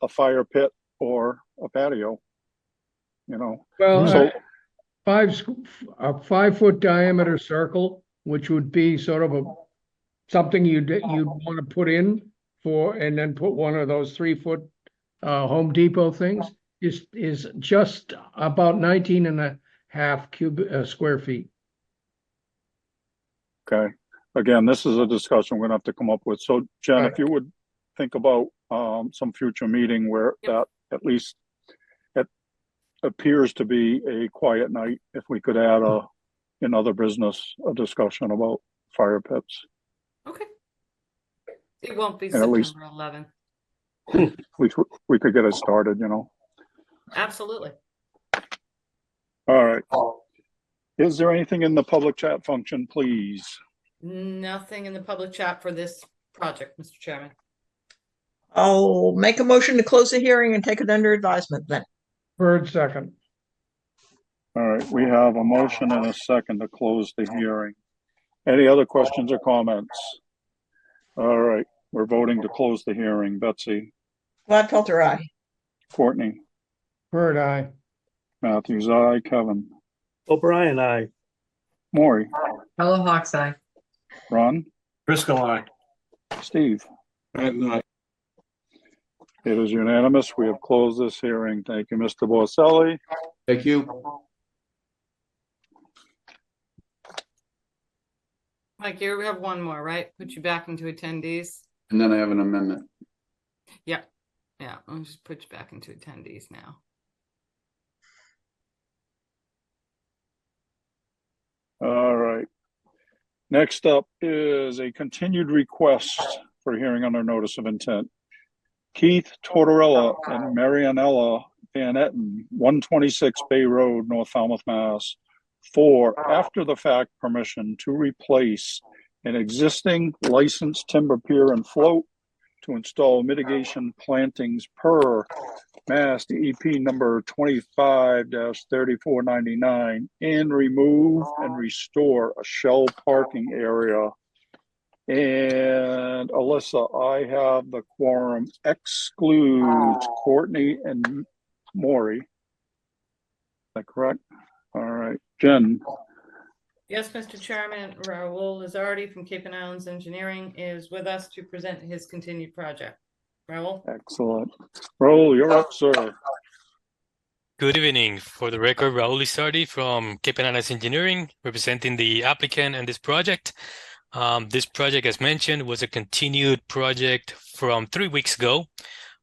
a fire pit or a patio, you know. Well, So, a 5 foot diameter circle, which would be sort of something you'd want to put in and then put one of those 3 foot Home Depot things is just about 19 and a half square feet. okay, again, this is a discussion we're gonna have to come up with. So Jen, Right. if you would think about some future meeting where Yep. that at least it appears to be a quiet night, if we could add in other business, a discussion about fire pits. Okay. It won't be And at least- September 11th. We could get it started, Absolutely. All right. Is there anything in the public chat function, please? Nothing in the public chat for this project, Mr. Chairman. I'll make a motion to close the hearing and take it under advisement then. Bird second. All right, we have a motion and a second to close the hearing. Any other questions or comments? All right, we're voting to close the hearing. Betsy, Gladfelter, aye. Courtney, Bird eye. Matthews, aye. Kevin, O'Brien, aye. Maury, Hello, Hawks Eye. Ron, Driscoll, aye. Steve. Patton, aye. It is unanimous. We have closed this hearing. Thank you, Mr. Borselli. Thank you. Mike, you have one more, right? Put you back into attendees. And then I have an amendment. Yeah, I'll just put you back into attendees now. All right. Next up is a continued request for hearing under notice of intent. Keith Tortorella and Marianella Van Etten, 126 Bay Road, North Falmouth, Mass. For after-the-fact permission to replace an existing licensed timber pier and float to install mitigation plantings per Mass DEP number 25-3499 and remove and restore a shell parking area. And Alyssa, I have the quorum excludes Courtney and Maury. Is that correct? All right, Jen. Yes, Mr. Chairman, Raul Lizardi from Cape and Islands Engineering is with us to present his continued project. Raul? Excellent. Raul, you're up, sir. Good evening. For the record, Raul Lizardi from Cape and Islands Engineering, representing the applicant and this project. This project, as mentioned, was a continued project from 3 weeks ago.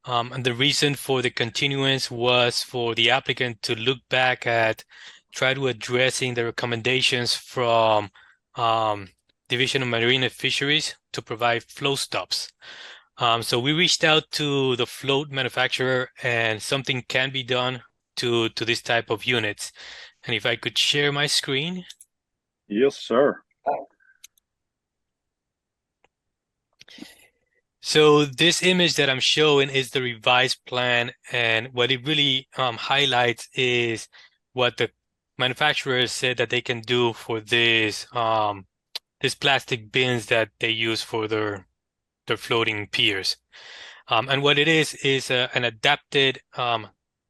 And the reason for the continuance was for the applicant to look back at, try to addressing the recommendations from Division of Marine and Fisheries to provide flow stops. So we reached out to the float manufacturer and something can be done to this type of units. And if I could share my screen. Yes, sir. So this image that I'm showing is the revised plan, and what it really highlights is what the manufacturers said that they can do for this plastic bins that they use for their floating piers. And what it is an adapted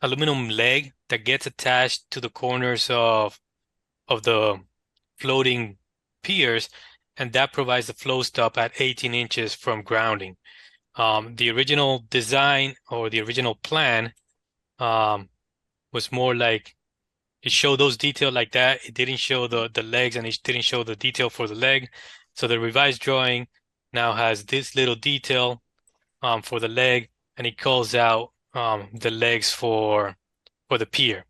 aluminum leg that gets attached to the corners of the floating piers, and that provides the flow stop at 18 inches from grounding. The original design or the original plan was more like it showed those details like that. It didn't show the legs, and it didn't show the detail for the leg. So the revised drawing now has this little detail for the leg, and it calls out the legs for the pier.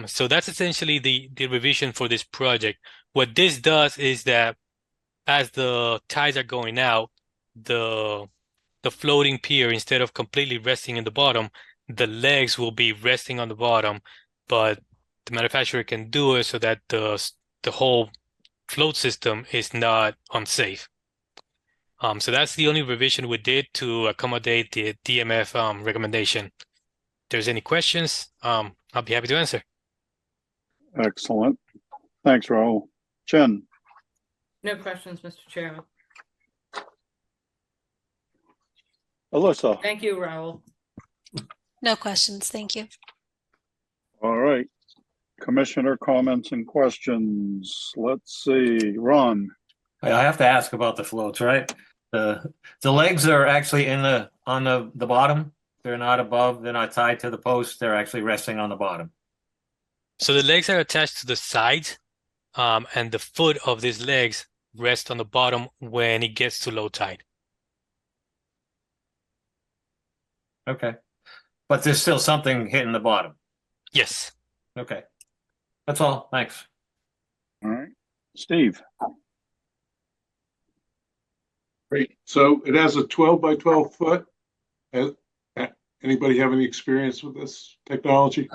So that's essentially the revision for this project. What this does is that as the tides are going out, the floating pier, instead of completely resting in the bottom, the legs will be resting on the bottom, but the manufacturer can do it so that the whole float system is not unsafe. So that's the only revision we did to accommodate the DMF recommendation. If there's any questions, I'll be happy to answer. Excellent. Thanks, Raul. Jen. No questions, Mr. Chairman. Alyssa. Thank you, Raul. No questions, thank you. All right. Commissioner comments and questions. Let's see. Ron. I have to ask about the floats, right? The legs are actually on the bottom. They're not above, they're not tied to the post, they're actually resting on the bottom. So the legs are attached to the sides, and the foot of these legs rest on the bottom when it gets to low tide. Okay. But there's still something hitting the bottom. Yes. Okay. That's all. Thanks. All right. Steve. Great. So it has a 12 by 12 foot. Anybody have any experience with this technology?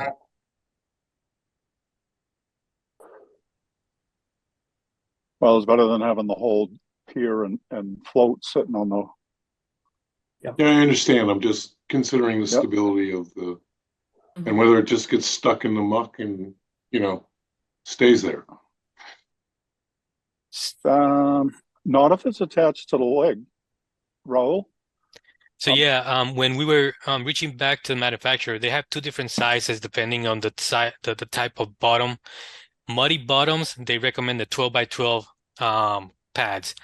Well, it's better than having the whole pier and float sitting on the. Yeah, I understand. I'm just considering the Yep. stability of the, and whether it just gets stuck in the muck and, stays there. Not if it's attached to the leg. Raul. So yeah, when we were reaching back to the manufacturer, they have two different sizes depending on the type of bottom. Muddy bottoms, they recommend the 12 by 12 pads.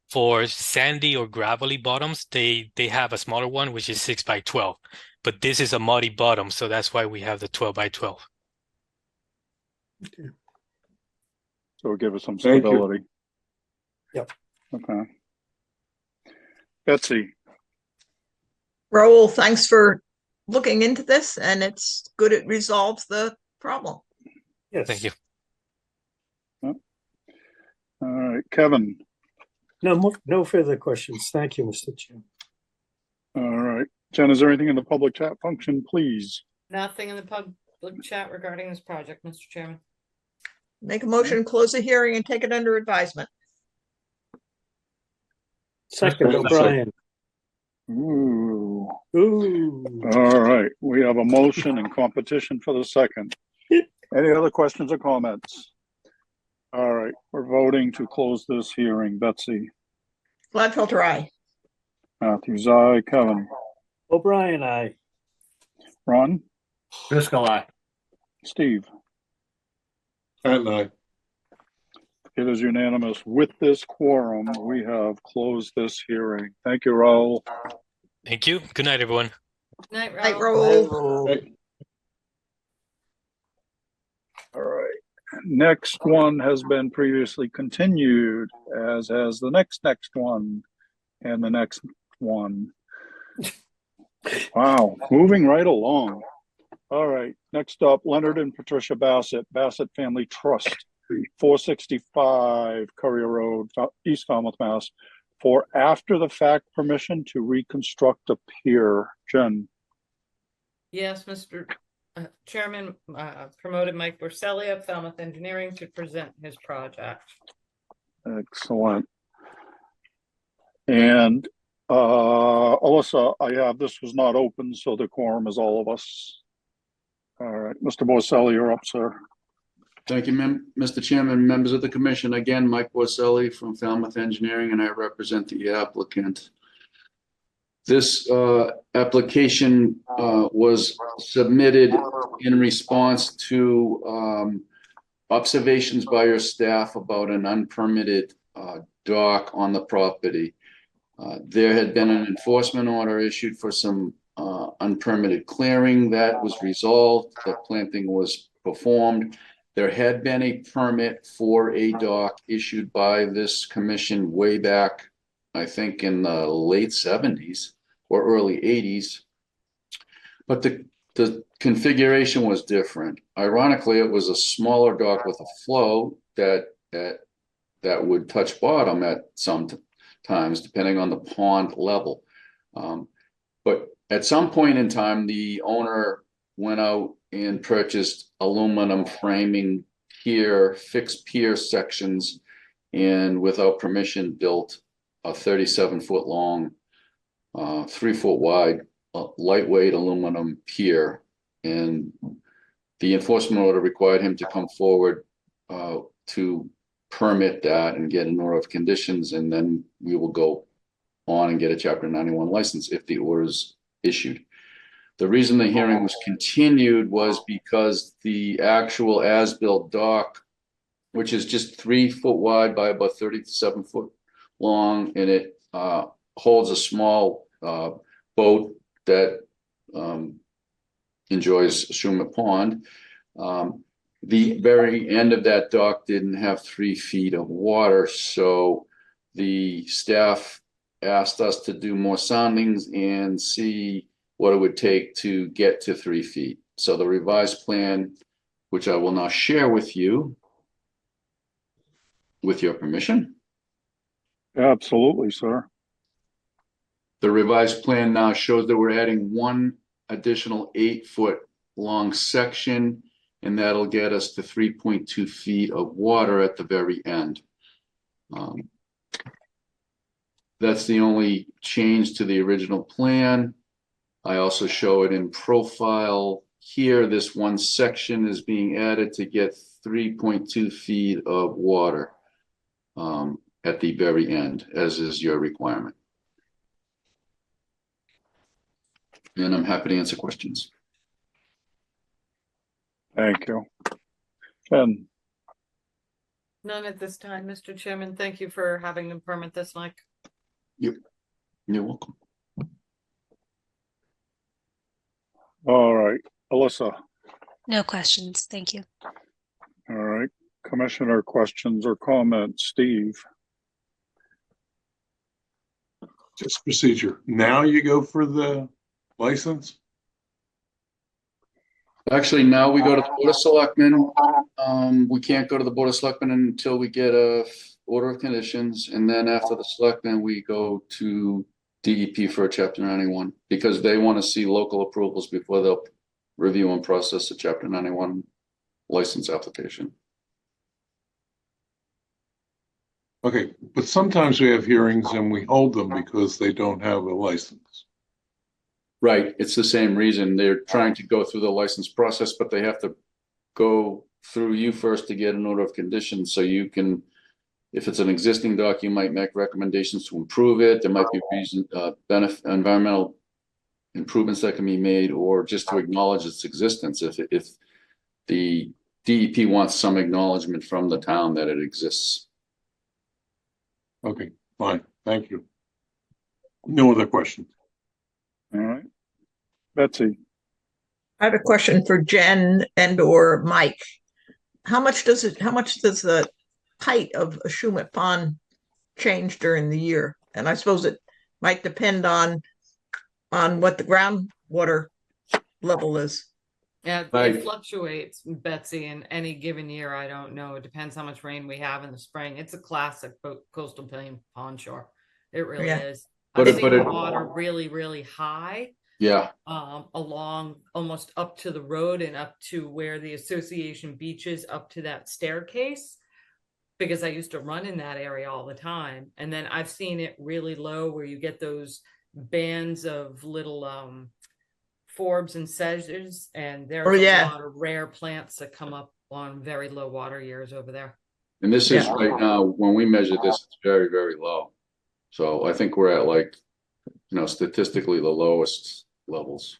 For sandy or gravelly bottoms, they have a smaller one, which is 6 by 12. But this is a muddy bottom, so that's why we have the 12 by 12. Okay. So it'll give us some Thank you. stability. Yep. Okay. Betsy. Raul, thanks for looking into this, and it's good it resolves the problem. Yes. Thank you. All right, Kevin. No further questions. Thank you, Mr. Chair. All right. Jen, is there anything in the public chat function, please? Nothing in the public chat regarding this project, Mr. Chairman. Make a motion, close the hearing, and take it under advisement. Second, O'Brien. Ooh. Ooh. All right. We have a motion and competition for the second. Any other questions or comments? All right. We're voting to close this hearing. Betsy. Gladfelter, aye. Matthews, aye. Kevin. O'Brien, aye. Ron. Driscoll, aye. Steve. And I. It is unanimous. With this quorum, we have closed this hearing. Thank you, Raul. Thank you. Good night, everyone. Night, Night, Raul. Raul. All right. Next one has been previously continued, as has the next one and the next one. Wow. Moving right along. All right. Next up, Leonard and Patricia Bassett, Bassett Family Trust, 465 Courier Road, East Falmouth, Mass, for after the fact permission to reconstruct a pier. Jen. Yes, Mr. Chairman, promoted Mike Borselli of Falmouth Engineering to present his project. Excellent. And Alyssa, this was not open, so the quorum is all of us. All right, Mr. Borselli, you're up, sir. Thank you, Mr. Chairman, members of the commission. Again, Mike Borselli from Falmouth Engineering, and I represent the applicant. This application was submitted in response to observations by your staff about an unpermitted dock on the property. There had been an enforcement order issued for some unpermitted clearing that was resolved. The planting was performed. There had been a permit for a dock issued by this commission way back, I think in the late 70s or early 80s. But the configuration was different. Ironically, it was a smaller dock with a flow that would touch bottom at some times, depending on the pond level. But at some point in time, the owner went out and purchased aluminum framing pier, fixed pier sections, and without permission built a 37-foot long, 3-foot wide, lightweight aluminum pier. And the enforcement order required him to come forward to permit that and get an order of conditions, and then we will go on and get a Chapter 91 license if the order is issued. The reason the hearing was continued was because the actual as-built dock, which is just 3 foot wide by about 37 foot long, and it holds a small boat that enjoys Shumat Pond. The very end of that dock didn't have 3 feet of water, so the staff asked us to do more soundings and see what it would take to get to 3 feet. So the revised plan, which I will now share with you, with your permission. Absolutely, sir. The revised plan now shows that we're adding 1 additional 8-foot long section, and that'll get us to 3.2 feet of water at the very end. That's the only change to the original plan. I also show it in profile here. This 1 section is being added to get 3.2 feet of water at the very end, as is your requirement. And I'm happy to answer questions. Thank you. Ken? None at this time, Mr. Chairman. Thank you for having them permit this, Mike. Yep. You're welcome. All right, Alyssa. No questions. Thank you. All right, commissioner questions or comments, Steve? Just procedure. Now you go for the license? Actually, now we go to the Board of Selectmen. We can't go to the Board of Selectmen until we get a order of conditions, and then after the Selectmen, we go to DEP for a Chapter 91, because they want to see local approvals before they'll review and process a Chapter 91 license application. Okay, but sometimes we have hearings and we hold them because they don't have a license. Right, it's the same reason. They're trying to go through the license process, but they have to go through you first to get an order of conditions, so you can, if it's an existing dock, you might make recommendations to improve it. There might be reason, environmental improvements that can be made, or just to acknowledge its existence. If the DEP wants some acknowledgement from the town that it exists. Okay, fine, thank you. No other questions. All right, Betsy? I have a question for Jen and or Mike. How much does the height of a Shumat Pond change during the year? And I suppose it might depend on what the groundwater level is. Yeah, Right. it fluctuates, Betsy, in any given year. I don't know. It depends how much rain we have in the spring. It's a classic coastal plain pond shore. It really Yeah. is. But I've it- seen but the it- water really, really high, Yeah, along almost up to the road and up to where the association beaches, up to that staircase, because I used to run in that area all the time. And then I've seen it really low where you get those bands of little forbs and sedges, and there's Oh, yeah. a lot of rare plants that come up on very low water years over there. and this is Yeah. right now, when we measure this, it's very, very low. So I think we're at, like, statistically the lowest levels.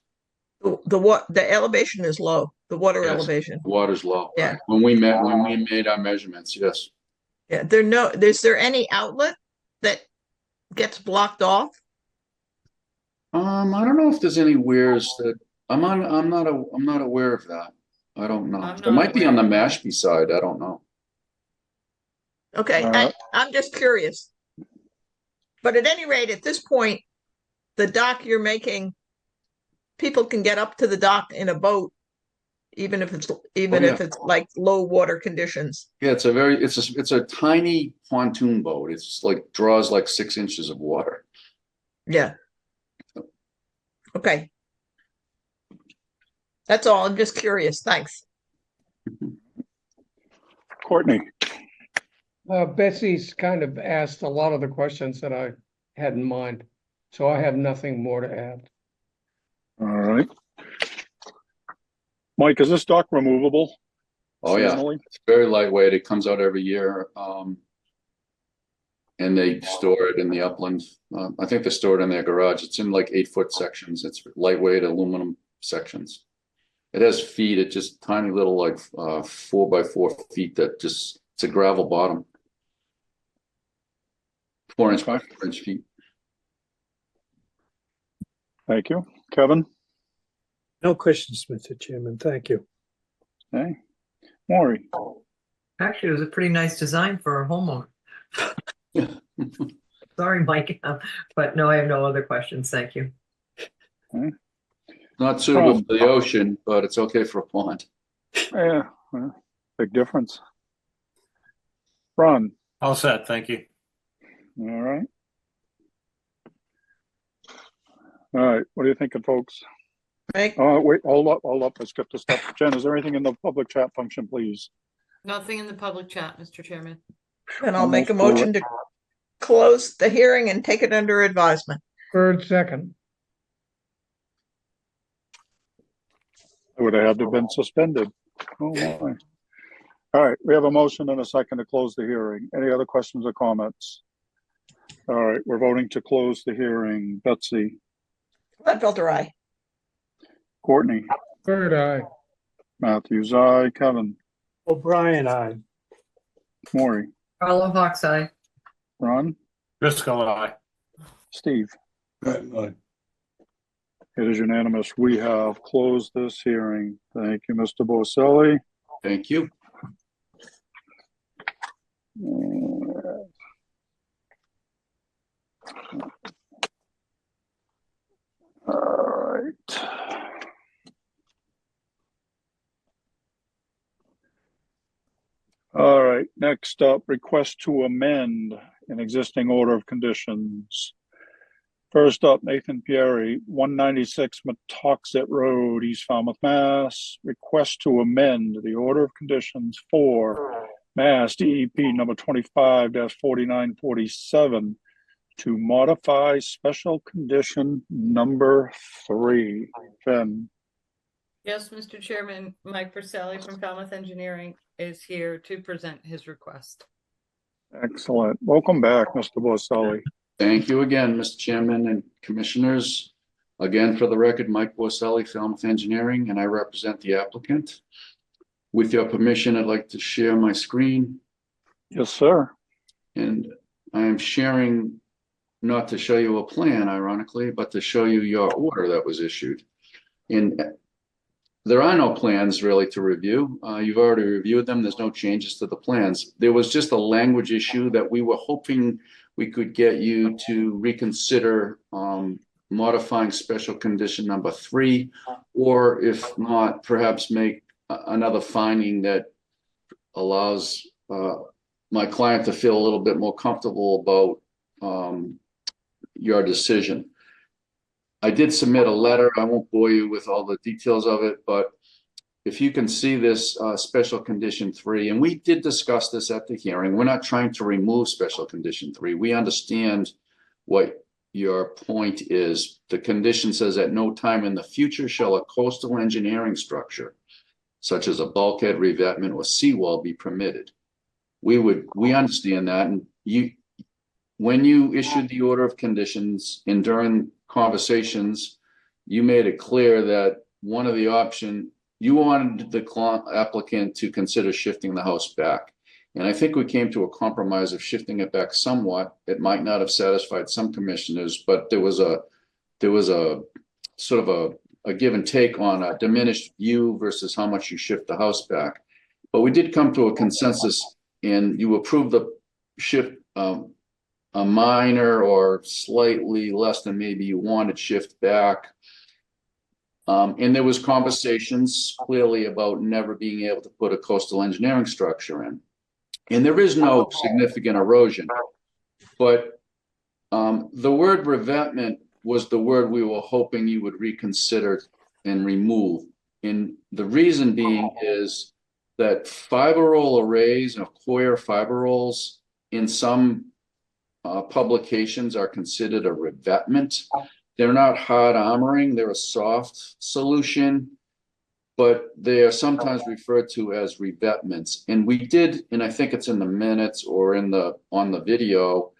The elevation is low, the water Yes. elevation. Water's low. Yeah. Right. When we made our measurements, yes. Yeah, is there any outlet that gets blocked off? I don't know if there's any weirs that I'm not aware of that. I don't know. I'm There not might be on the aware. Mashpee side. I don't know. Okay, I'm just curious. But at any rate, at this point, the dock you're making, people can get up to the dock in a boat, even if it's like low water conditions. Yeah, it's a tiny pontoon boat. It's like draws like 6 inches of water. Yeah. Okay. That's all. I'm just curious. Thanks. Courtney? Betsy's kind of asked a lot of the questions that I had in mind, so I have nothing more to add. All right. Mike, is this dock removable? Oh yeah, seasonally? it's very lightweight. It comes out every year. and they store it in the upland. I think they store it in their garage. It's in like 8-foot sections. It's lightweight aluminum sections. It has feet. It's just tiny little like 4x4 feet that just, it's a gravel bottom. 4-inch by 4-inch feet. Thank you. Kevin? No questions, Mr. Chairman. Thank you. Okay. Maury? Actually, it was a pretty nice design for a homeowner. Sorry, Mike, but no, I have no other questions. Thank you. Okay. Not suitable for the ocean, but it's okay for a pond. Yeah, well, big difference. Ron? All set, thank you. All right. All right, what are you thinking, folks? Right? Wait, hold up, I skipped a step. Jen, is there anything in the public chat function, please? Nothing in the public chat, Mr. Chairman. And I'll make a Almost motion to close the hearing and take it under advisement. Bird second. I would have had to have been suspended. Oh my. All right, we have a motion and a second to close the hearing. Any other questions or comments? All right, we're voting to close the hearing. Betsy? Gladfelter, aye. Courtney? Bird eye. Matthews, aye. Kevin? O'Brien, aye. Maury? Carlo Hawks, aye. Ron? Driscoll, aye. Steve? Patton, aye. It is unanimous. We have closed this hearing. Thank you, Mr. Boselli. Thank you. All right. All right, next up, request to amend an existing order of conditions. First up, Nathan Pieri, 196 Metoxet Road, East Falmouth, Mass. Request to amend the order of conditions for Mass DEP number 25-4947 to modify special condition number 3. Jen? Yes, Mr. Chairman, Mike Verselli from Falmouth Engineering is here to present his request. Excellent. Welcome back, Mr. Boselli. Thank you again, Mr. Chairman and Commissioners. Again, for the record, Mike Boselli, Falmouth Engineering, and I represent the applicant. With your permission, I'd like to share my screen. Yes, sir. And I am sharing not to show you a plan, ironically, but to show you your order that was issued. And there are no plans really to review. You've already reviewed them. There's no changes to the plans. There was just a language issue that we were hoping we could get you to reconsider modifying special condition number 3, or if not, perhaps make another finding that allows my client to feel a little bit more comfortable about your decision. I did submit a letter. I won't bore you with all the details of it, but if you can see this special condition 3, and we did discuss this at the hearing, we're not trying to remove special condition 3. We understand what your point is. The condition says at no time in the future shall a coastal engineering structure, such as a bulkhead, revetment, or seawall be permitted. We understand that, and when you issued the order of conditions and during conversations, you made it clear that one of the options, you wanted the applicant to consider shifting the house back. And I think we came to a compromise of shifting it back somewhat. It might not have satisfied some commissioners, but there was a sort of a give and take on a diminished view versus how much you shift the house back. But we did come to a consensus, and you approved the shift, a minor or slightly less than maybe you wanted shift back. And there was conversations clearly about never being able to put a coastal engineering structure in. And there is no significant erosion, but the word revetment was the word we were hoping you would reconsider and remove. And the reason being is that fiber roll arrays and coir fiber rolls in some publications are considered a revetment. They're not hard armoring, they're a soft solution, but they are sometimes referred to as revetments. And we did, and I think it's in the minutes or on the video,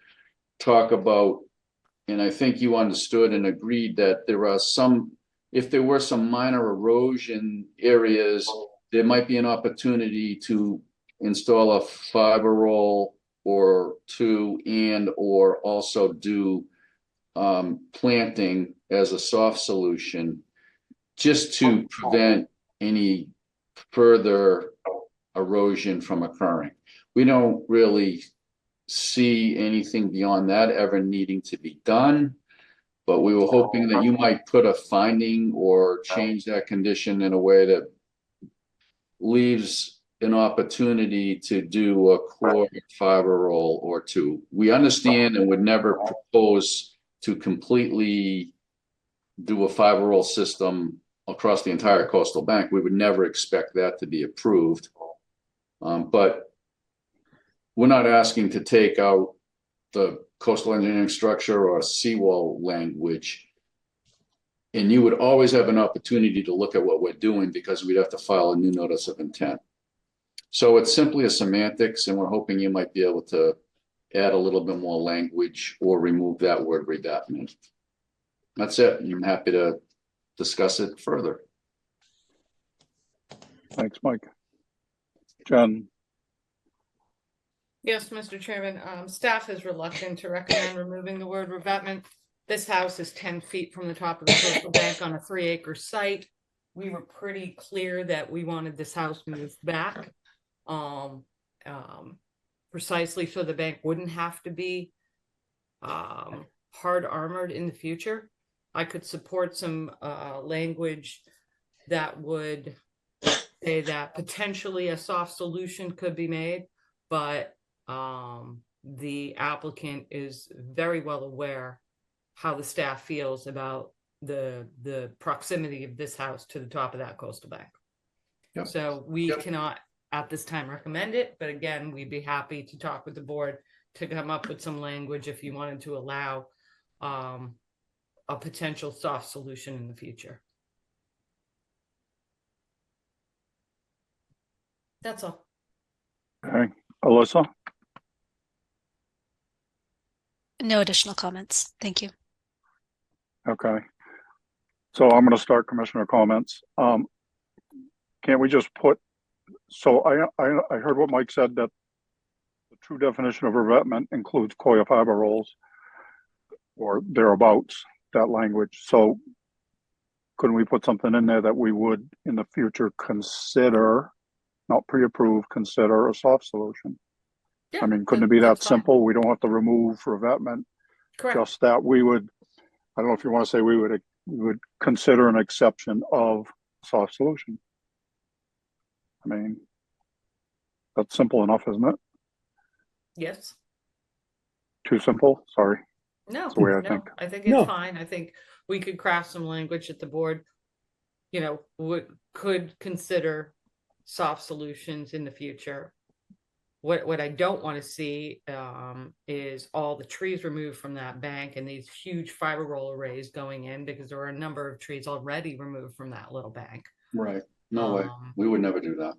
talk about, and I think you understood and agreed that there are some, if there were some minor erosion areas, there might be an opportunity to install a fiber roll or two, and or also do planting as a soft solution, just to prevent any further erosion from occurring. We don't really see anything beyond that ever needing to be done, but we were hoping that you might put a finding or change that condition in a way that leaves an opportunity to do a core fiber roll or two. We understand and would never propose to completely do a fiber roll system across the entire coastal bank. We would never expect that to be approved. But we're not asking to take out the coastal engineering structure or seawall language. And you would always have an opportunity to look at what we're doing, because we'd have to file a new notice of intent. So it's simply a semantics, and we're hoping you might be able to add a little bit more language or remove that word rebatment. That's it. I'm happy to discuss it further. Thanks, Mike. Jen? Yes, Mr. Chairman, staff is reluctant to recommend removing the word revetment. This house is 10 feet from the top of the coastal bank on a 3-acre site. We were pretty clear that we wanted this house moved back, precisely so the bank wouldn't have to be hard armored in the future. I could support some language that would say that potentially a soft solution could be made, but the applicant is very well aware how the staff feels about the proximity of this house to the top of that coastal bank. Yep. So we cannot at this time recommend it, but again, we'd be happy to talk with the board to come up with some language if you wanted to allow a potential soft solution in the future. That's all. Okay. Alyssa? No additional comments. Thank you. Okay. So I'm going to start commissioner comments. Can't we just put, so I heard what Mike said, that the true definition of revetment includes coir fiber rolls or thereabouts, that language. So couldn't we put something in there that we would in the future consider, not pre-approve, consider a soft solution? Yeah, I mean, couldn't it be that that's fine. simple? We don't have to remove revetment. Correct. Just that we would, I don't know if you want to say we would consider an exception of soft solution. I mean, that's simple enough, isn't it? Yes. Too simple? Sorry. No, That's the way I no, think. I think No. it's fine. I think we could craft some language that the board, you know, could consider soft solutions in the future. What I don't want to see is all the trees removed from that bank and these huge fiber roll arrays going in, because there are a number of trees already removed from that little bank. Right. No way. We would never do that.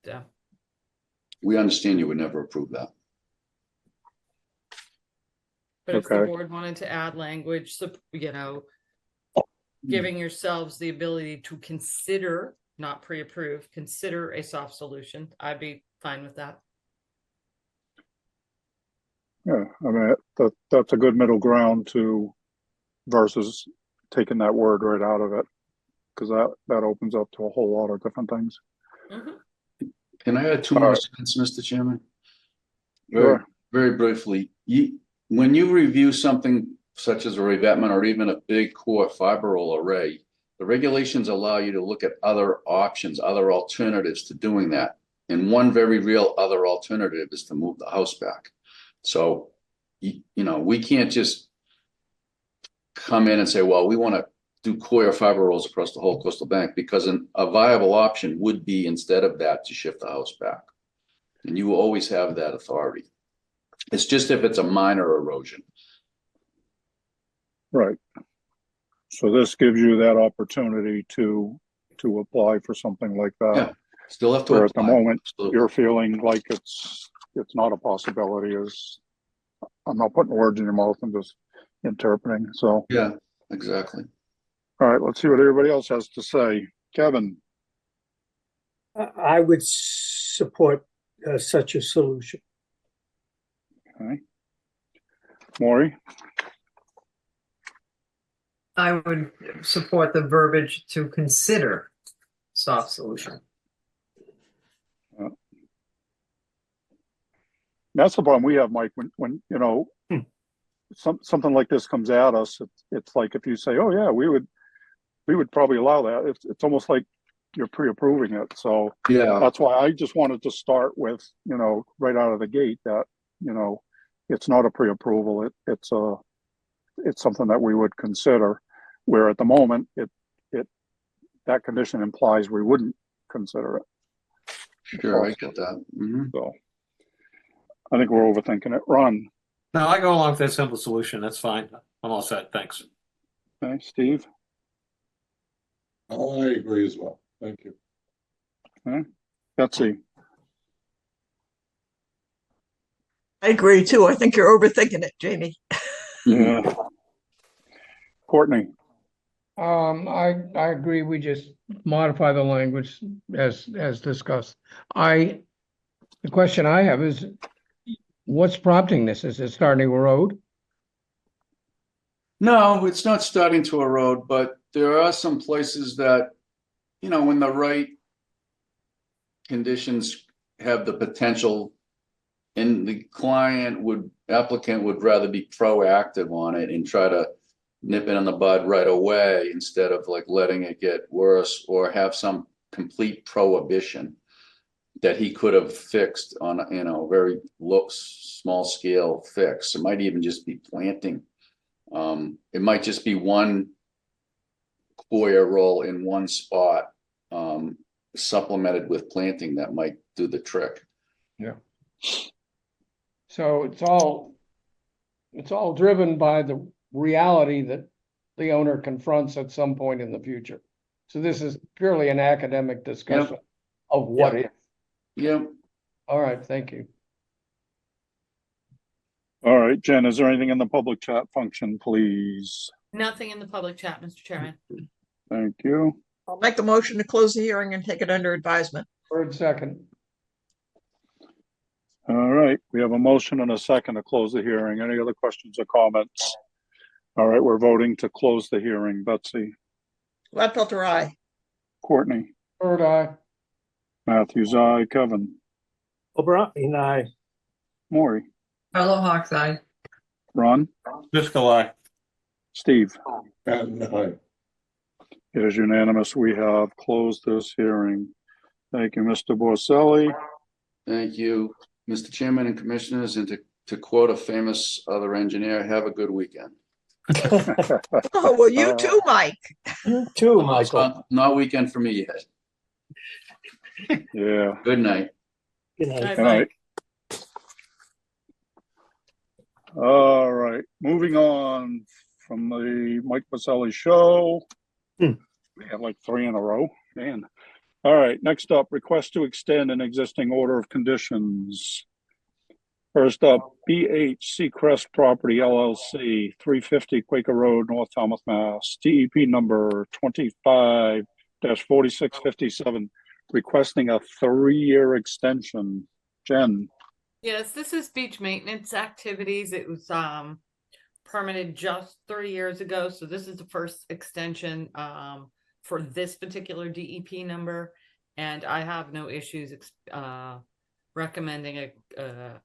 Yeah. We understand you would never approve that. But if the Okay. board wanted to add language, you know, giving yourselves the ability to consider, not pre-approve, consider a soft solution, I'd be fine with that. Yeah, I mean, that's a good middle ground to versus taking that word right out of it, because that opens up to a whole lot of different things. Mm-hmm. Can I add two more cents, Mr. Chairman? Sure. Very briefly. When you review something such as a revetment or even a big core fiber roll array, the regulations allow you to look at other options, other alternatives to doing that. And one very real other alternative is to move the house back. So, you know, we can't just come in and say, well, we want to do coir fiber rolls across the whole coastal bank, because a viable option would be, instead of that, to shift the house back. And you will always have that authority. It's just if it's a minor erosion. Right. So this gives you that opportunity to apply for something like that. Yeah, still have to Where apply. at the moment Absolutely. you're feeling like it's not a possibility. Is I'm not putting words in your mouth, I'm just interpreting, so. Yeah, exactly. All right, let's see what everybody else has to say. Kevin, I would support such a solution. okay. Maury, I would support the verbiage to consider soft solution. that's the problem we have, Mike, when you know, something like this comes at us, it's like if you say, oh yeah, we would probably allow that. It's almost like you're pre-approving it. So Yeah, that's why I just wanted to start with, you know, right out of the gate that, you know, it's not a pre-approval. It's something that we would consider, where at the moment that condition implies we wouldn't consider it. sure, I get that. Mhm. So I think we're overthinking it. Ron, No, I go along with that simple solution. That's fine. I'm all set. Thanks. okay, Steve, Oh, I agree as well. Thank you. okay, Betsy, I agree too. I think you're overthinking it, Jamie. yeah, Courtney, I agree. We just modify the language as discussed. The question I have is, what's prompting this? Is it starting a road? No, it's not starting to erode, but there are some places that, you know, when the right conditions have the potential, and the applicant would rather be proactive on it and try to nip it in the bud right away instead of like letting it get worse or have some complete prohibition that he could have fixed on, you know, very low, small scale fix. It might even just be planting. It might just be one foyer roll in one spot, supplemented with planting that might do the trick. Yeah. So it's all driven by the reality that the owner confronts at some point in the future. So this is purely an academic discussion of what if. Yeah. All right, thank you. all right, Jen, is there anything in the public chat function, please? Nothing in the public chat, Mr. Chairman. Thank you. I'll make the motion to close the hearing and take it under advisement. Third, second. All right, we have a motion and a second to close the hearing. Any other questions or comments? All right, we're voting to close the hearing. Betsy, Gladfelter, aye. Courtney, Third, aye. Matthews, aye. Kevin, O'Brien, aye. Maury, Carlo Hawks, aye. Ron, Driscoll, aye. Steve. And I, It is unanimous. We have closed this hearing. Thank you, Mr. Borselli. Thank you, Mr. Chairman and Commissioners, and to quote a famous other engineer, have a good weekend. Oh, well, you too, Mike. You too, Michael. Not weekend for me yet. Yeah. Good night. Good night. Good night. All right, moving on from the Mike Borselli show. Hmm. We have like 3 in a row, man. All right, next up, request to extend an existing order of conditions. First up, BH Crest Property LLC, 350 Quaker Road, North Falmouth, Mass. DEP number 25-4657, requesting a 3-year extension. Jen. Yes, this is beach maintenance activities. It was permitted just 30 years ago. So this is the first extension for this particular DEP number. And I have no issues recommending a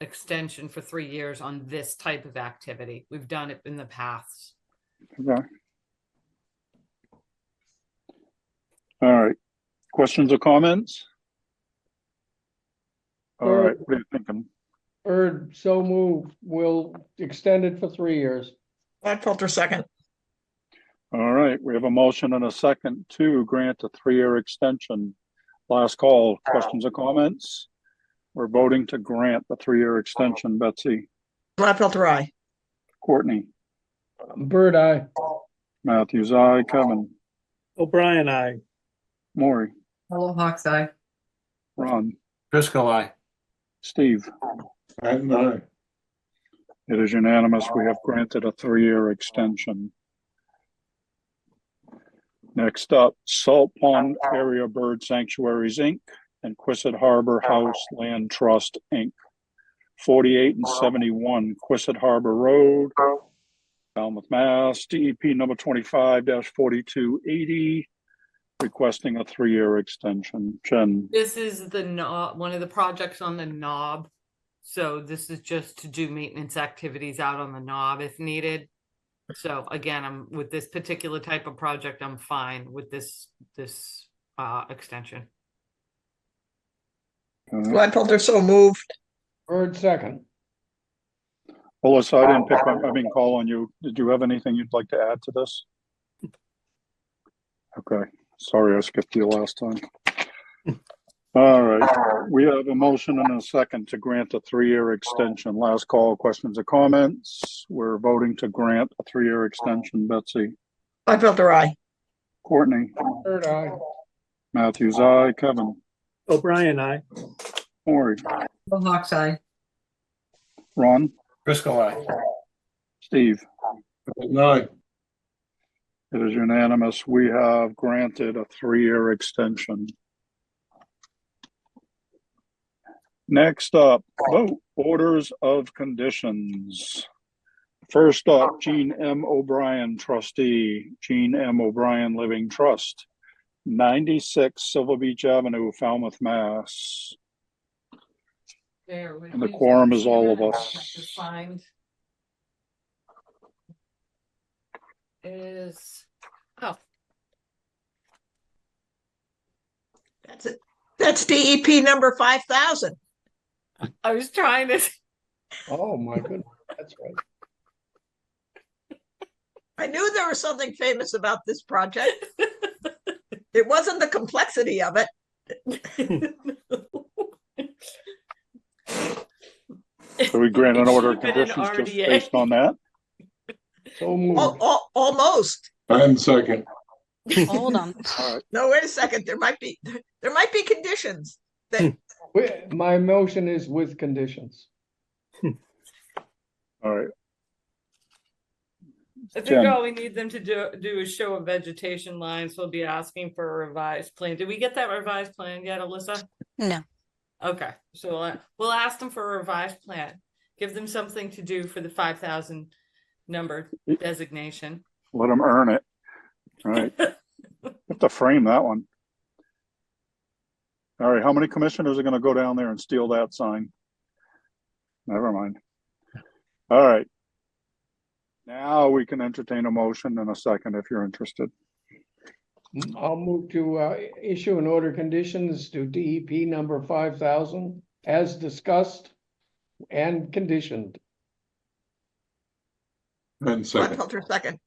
extension for 3 years on this type of activity. We've done it in the past. Okay. All right. Questions or comments? All right, what are you thinking? Third, so moved. We'll extend it for 3 years. Gladfelter, second. All right, we have a motion and a second to grant a 3-year extension. Last call, questions or comments? We're voting to grant the 3-year extension. Betsy, Gladfelter, aye. Courtney, Bird, aye. Matthews, aye. Kevin, O'Brien, aye. Maury, Carlo Hawks, aye. Ron, Driscoll, aye. Steve. and I, It is unanimous. We have granted a 3-year extension. Next up, Salt Pond Area Bird Sanctuaries, Inc. and Quistit Harbor House Land Trust, Inc. 48 and 71 Quistit Harbor Road, Falmouth, Mass. DEP number 25-4280, requesting a 3-year extension. Jen. This is the knob, one of the projects on the knob. So this is just to do maintenance activities out on the knob if needed. So again, I'm with this particular type of project, I'm fine with this extension. Gladfelter, so moved. Bird second. Melissa, I didn't pick up, I mean, call on you. Did you have anything you'd like to add to this? Okay, sorry I skipped you last time. All right, we have a motion and a second to grant a 3-year extension. Last call, questions or comments? We're voting to grant a 3-year extension. Betsy? Gladfelter, aye. Courtney? Bird eye. Matthews, aye. Kevin? O'Brien, aye. Maury? Hawks eye. Ron? Driscoll, aye. Steve? Aye. It is unanimous. We have granted a 3-year extension. Next up, vote orders of conditions. First up, Jean M. O'Brien, trustee, Jean M. O'Brien Living Trust, 96 Silver Beach Avenue, Falmouth, Mass. And the quorum is all of us. Signed. Is, oh, That's it. That's DEP number 5000. I was trying to. Oh, my goodness. That's right. I knew there was something famous about this project. It wasn't the complexity of it. So we grant an order of Been an conditions just RDA. based on that? So moved. Almost. And second. Hold on. All right, No, wait a second. There might be conditions that My motion is with conditions. all right. I think Jen. all we need them to do is show a vegetation line, so we'll be asking for a revised plan. Did we get that revised plan yet, Alyssa? No. Okay, so we'll ask them for a revised plan. Give them something to do for the 5,000 number designation. Let them earn it. All right. Have to frame that one. All right, how many commissioners are going to go down there and steal that sign? Never mind. All right. Now we can entertain a motion in a second if you're interested. I'll move to issue an order of conditions to DEP number 5000 as discussed and conditioned. And second. Gladfelter second.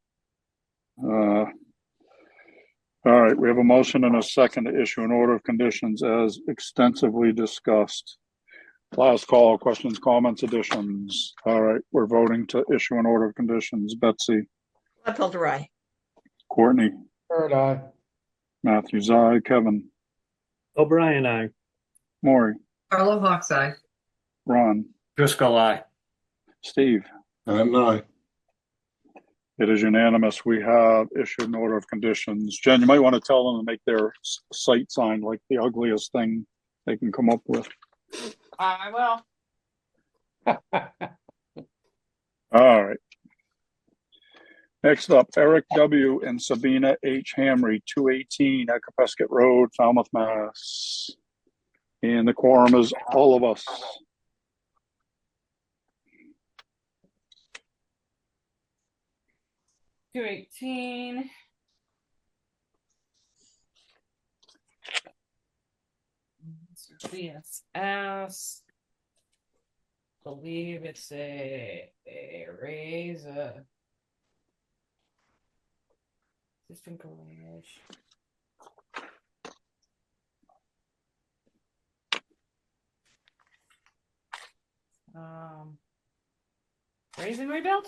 All right, we have a motion and a second to issue an order of conditions as extensively discussed. Last call, questions, comments, additions. All right, we're voting to issue an order of conditions. Betsy? Gladfelter, aye. Courtney? Bird eye. Matthews, aye. Kevin? O'Brien, aye. Maury? Carlo Hawks eye. Ron? Driscoll, aye. Steve? And aye. It is unanimous. We have issued an order of conditions. Jen, you might want to tell them to make their site sign like the ugliest thing they can come up with. I will. All right. Next up, Eric W. and Sabina H. Hamry, 218 Acapesket Road, Falmouth, Mass. And the quorum is all of us. $218. BSS. Believe it's a raise existing garage. Raise and rebuild.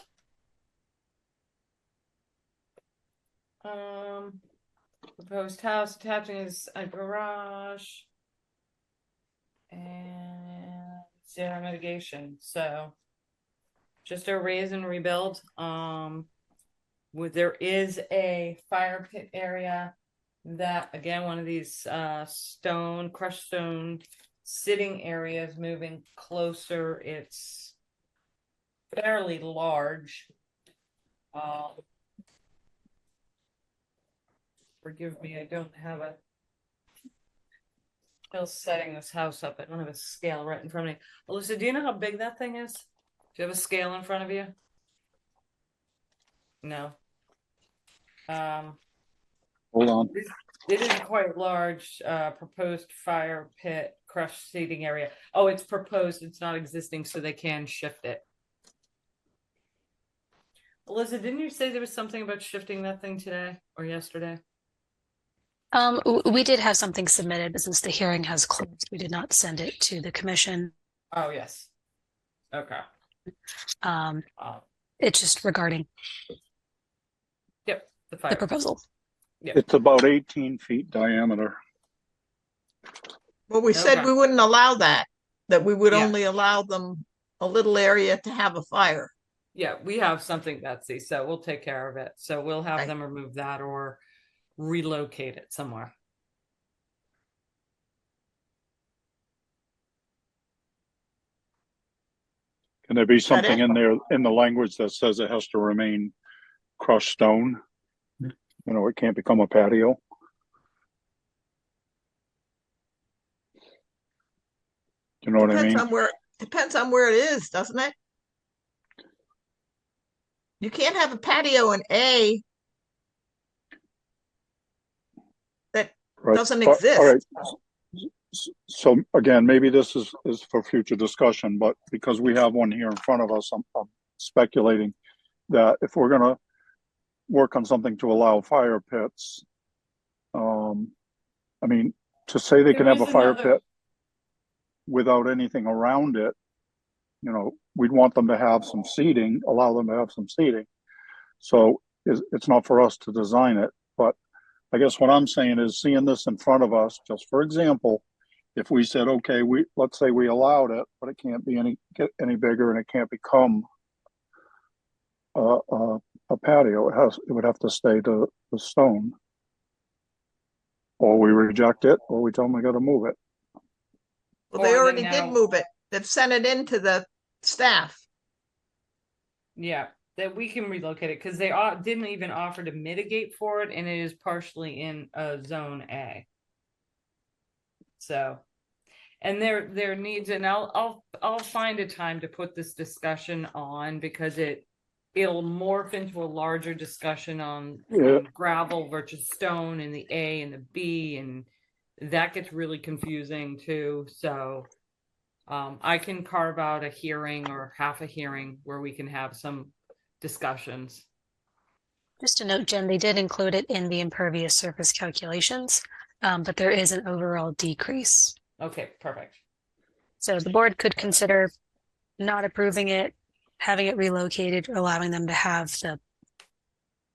Proposed house attaching is a garage and zero mitigation, so just a raise and rebuild. There is a fire pit area that, again, one of these crushed stone sitting areas moving closer. It's fairly large. Forgive me, I don't have a still setting this house up. I don't have a scale right in front of me. Alyssa, do you know how big that thing is? Do you have a scale in front of you? No. Hold on. It is quite large, proposed fire pit crushed seating area. Oh, it's proposed, it's not existing, so they can shift it. Alyssa, didn't you say there was something about shifting that thing today or yesterday? We did have something submitted, but since the hearing has closed, we did not send it to the commission. Oh, yes. Okay. It's just regarding Yep, the fire. proposal. Yeah. It's about 18 feet diameter. Well, we said Okay. we wouldn't allow that we would Yeah. only allow them a little area to have a fire. Yeah, we have something, Betsy, so we'll take care of it. So we'll have Okay. them remove that or relocate it somewhere. Can there be that something it? in there in the language that says it has to remain crushed stone? You know, it can't become a patio. You know what I mean? Depends on where it is, doesn't it? You can't have a patio in A that Right. doesn't All exist. right. So again, maybe this is for future discussion, but because we have one here in front of us, I'm speculating that if we're gonna work on something to allow fire pits, I mean, to say they can There have a is fire another- pit without anything around it, you know, we'd want them to have some seating, allow them to have some seating. So it's not for us to design it, but I guess what I'm saying is seeing this in front of us, just for example, if we said, okay, let's say we allowed it, but it can't be get any bigger and it can't become a patio. It would have to stay to the stone. Or we reject it, or we tell them we got to move it. Well, they Or already then did now- move it. They've sent it in to the staff. Yeah, that we can relocate it because they didn't even offer to mitigate for it, and it is partially in zone A. So, and their needs, and I'll find a time to put this discussion on because it'll morph into a larger discussion on gravel versus stone and the A and the B, and that gets really confusing too. So I can carve out a hearing or half a hearing where we can have some discussions. Just a note, Jen, they did include it in the impervious surface calculations, but there is an overall decrease. Okay, perfect. So the board could consider not approving it, having it relocated, allowing them to have the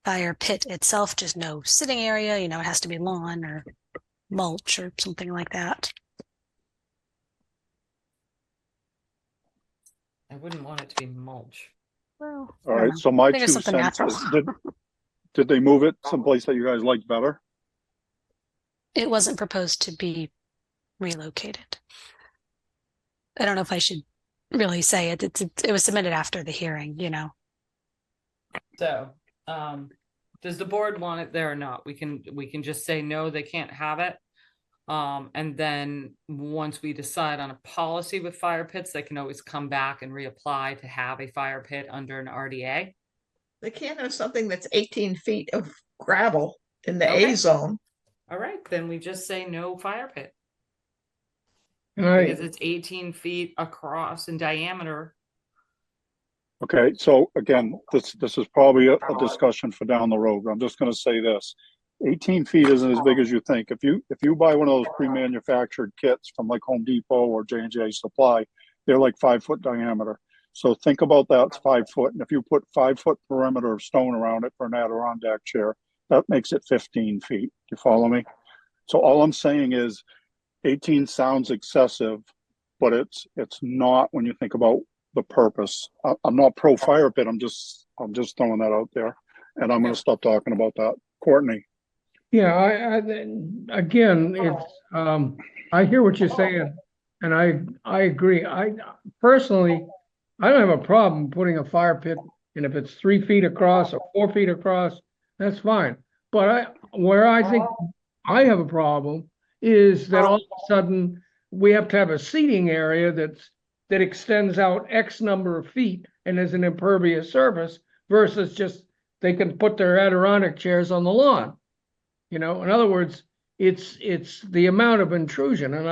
fire pit itself, just no sitting area, you know, it has to be lawn or mulch or something like that. I wouldn't want it to be mulch. Well, All right. So my think two of something cents is, natural. did they move it someplace that you guys liked better? It wasn't proposed to be relocated. I don't know if I should really say it. It was submitted after the hearing, you know. So, does the board want it there or not? We can just say no, they can't have it. And then once we decide on a policy with fire pits, they can always come back and reapply to have a fire pit under an RDA. They can't have something that's 18 feet of gravel in the Okay. A zone. All right, then we just say no fire pit All right, because it's 18 feet across in diameter. Okay, so again, this is probably a discussion for down the road. I'm just going to say this: 18 feet isn't as big as you think. If you buy one of those pre-manufactured kits from like Home Depot or J&J Supply, they're like 5 foot diameter. So think about that, it's 5 foot, and if you put 5 foot perimeter of stone around it for an Adirondack chair, that makes it 15 feet. Do you follow me? So all I'm saying is 18 sounds excessive, but it's not when you think about the purpose. I'm not pro fire pit. I'm just throwing that out there, and I'm going to stop talking about that. Courtney. Yeah, again, it's, I hear what you're saying, and I agree. I personally, I don't have a problem putting a fire pit, and if it's 3 feet across or 4 feet across, that's fine. But where I think I have a problem is that all of a sudden we have to have a seating area that extends out X number of feet and is an impervious surface versus just they can put their Adirondack chairs on the lawn. You know, in other words, it's the amount of intrusion, and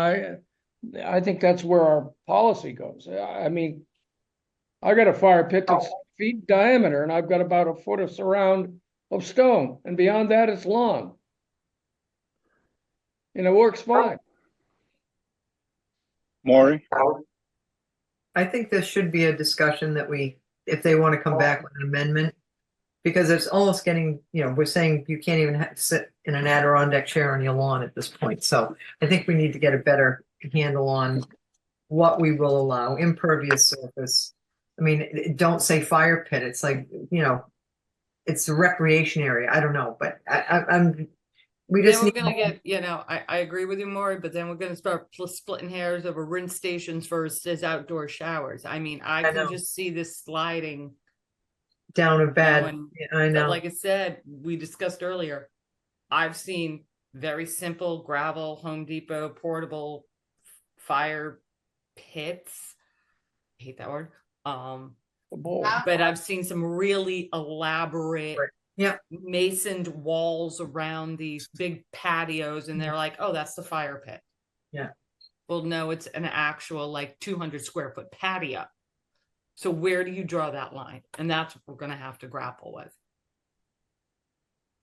I think that's where our policy goes. I mean, I got a fire pit that's feet diameter, and I've got about a foot of surround of stone, and beyond that, it's lawn, and it works fine. Maury. I think there should be a discussion that if they want to come back with an amendment, because it's almost getting, we're saying you can't even sit in an Adirondack chair on your lawn at this point. So I think we need to get a better handle on what we will allow. Impervious surface. I mean, don't say fire pit. It's like, it's a recreation area. I don't know, but we just Then we're need gonna get, I agree with you, Maury, but then we're gonna start splitting hairs over rinse stations versus outdoor showers. I mean, I can know. just see this sliding. down a bad. and- I But know. like I said, we discussed earlier, I've seen very simple gravel, Home Depot, portable fire pits. I hate that word. But I've seen some really elaborate Yeah. masoned walls around these big patios, and they're like, oh, that's the fire pit. Yeah. Well, no, it's an actual like 200 square foot patio. So where do you draw that line? And that's what we're going to have to grapple with.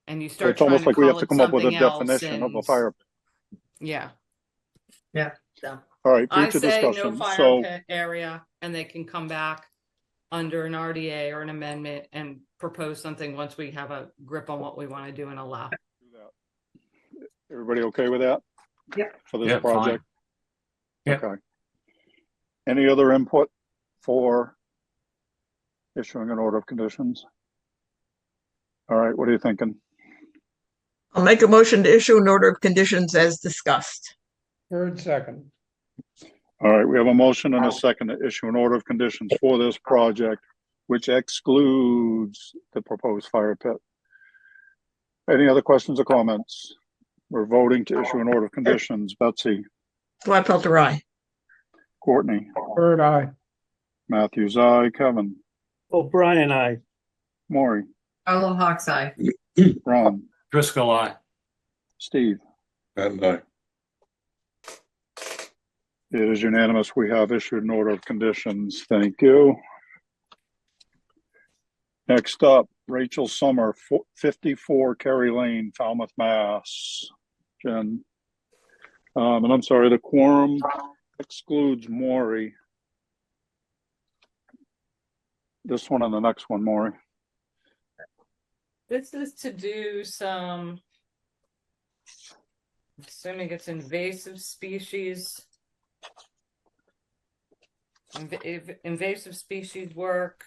And you So start it's almost trying like we have call to it come up with a something else, definition of a and- fire pit. Yeah. Yeah. So All right, I future say no discussion. fire So, pit area, and they can come back under an RDA or an amendment and propose something once we have a grip on what we want to do and allow. everybody okay with that? Yep. For this Yeah, fine. project? Yep. Okay. Any other input for issuing an order of conditions? All right, what are you thinking? I'll make a motion to issue an order of conditions as discussed. Third, second. All right, we have a motion and a second to issue an order of conditions for this project, which excludes the proposed fire pit. Any other questions or comments? We're voting to issue an order of conditions. Betsy, Gladfelter, aye. Courtney, Third, aye. Matthews, aye. Kevin, O'Brien, I. Maury, Carlo Hawk's eye. Ron, Driscoll, aye. Steve. And I. It is unanimous. We have issued an order of conditions. Thank you. Next up, Rachel Summer, 54 Kerry Lane, Falmouth, Mass. Jen. And I'm sorry, the quorum excludes Maury. This one and the next one, Maury. This is to do some, assuming it's invasive species. Invasive species work.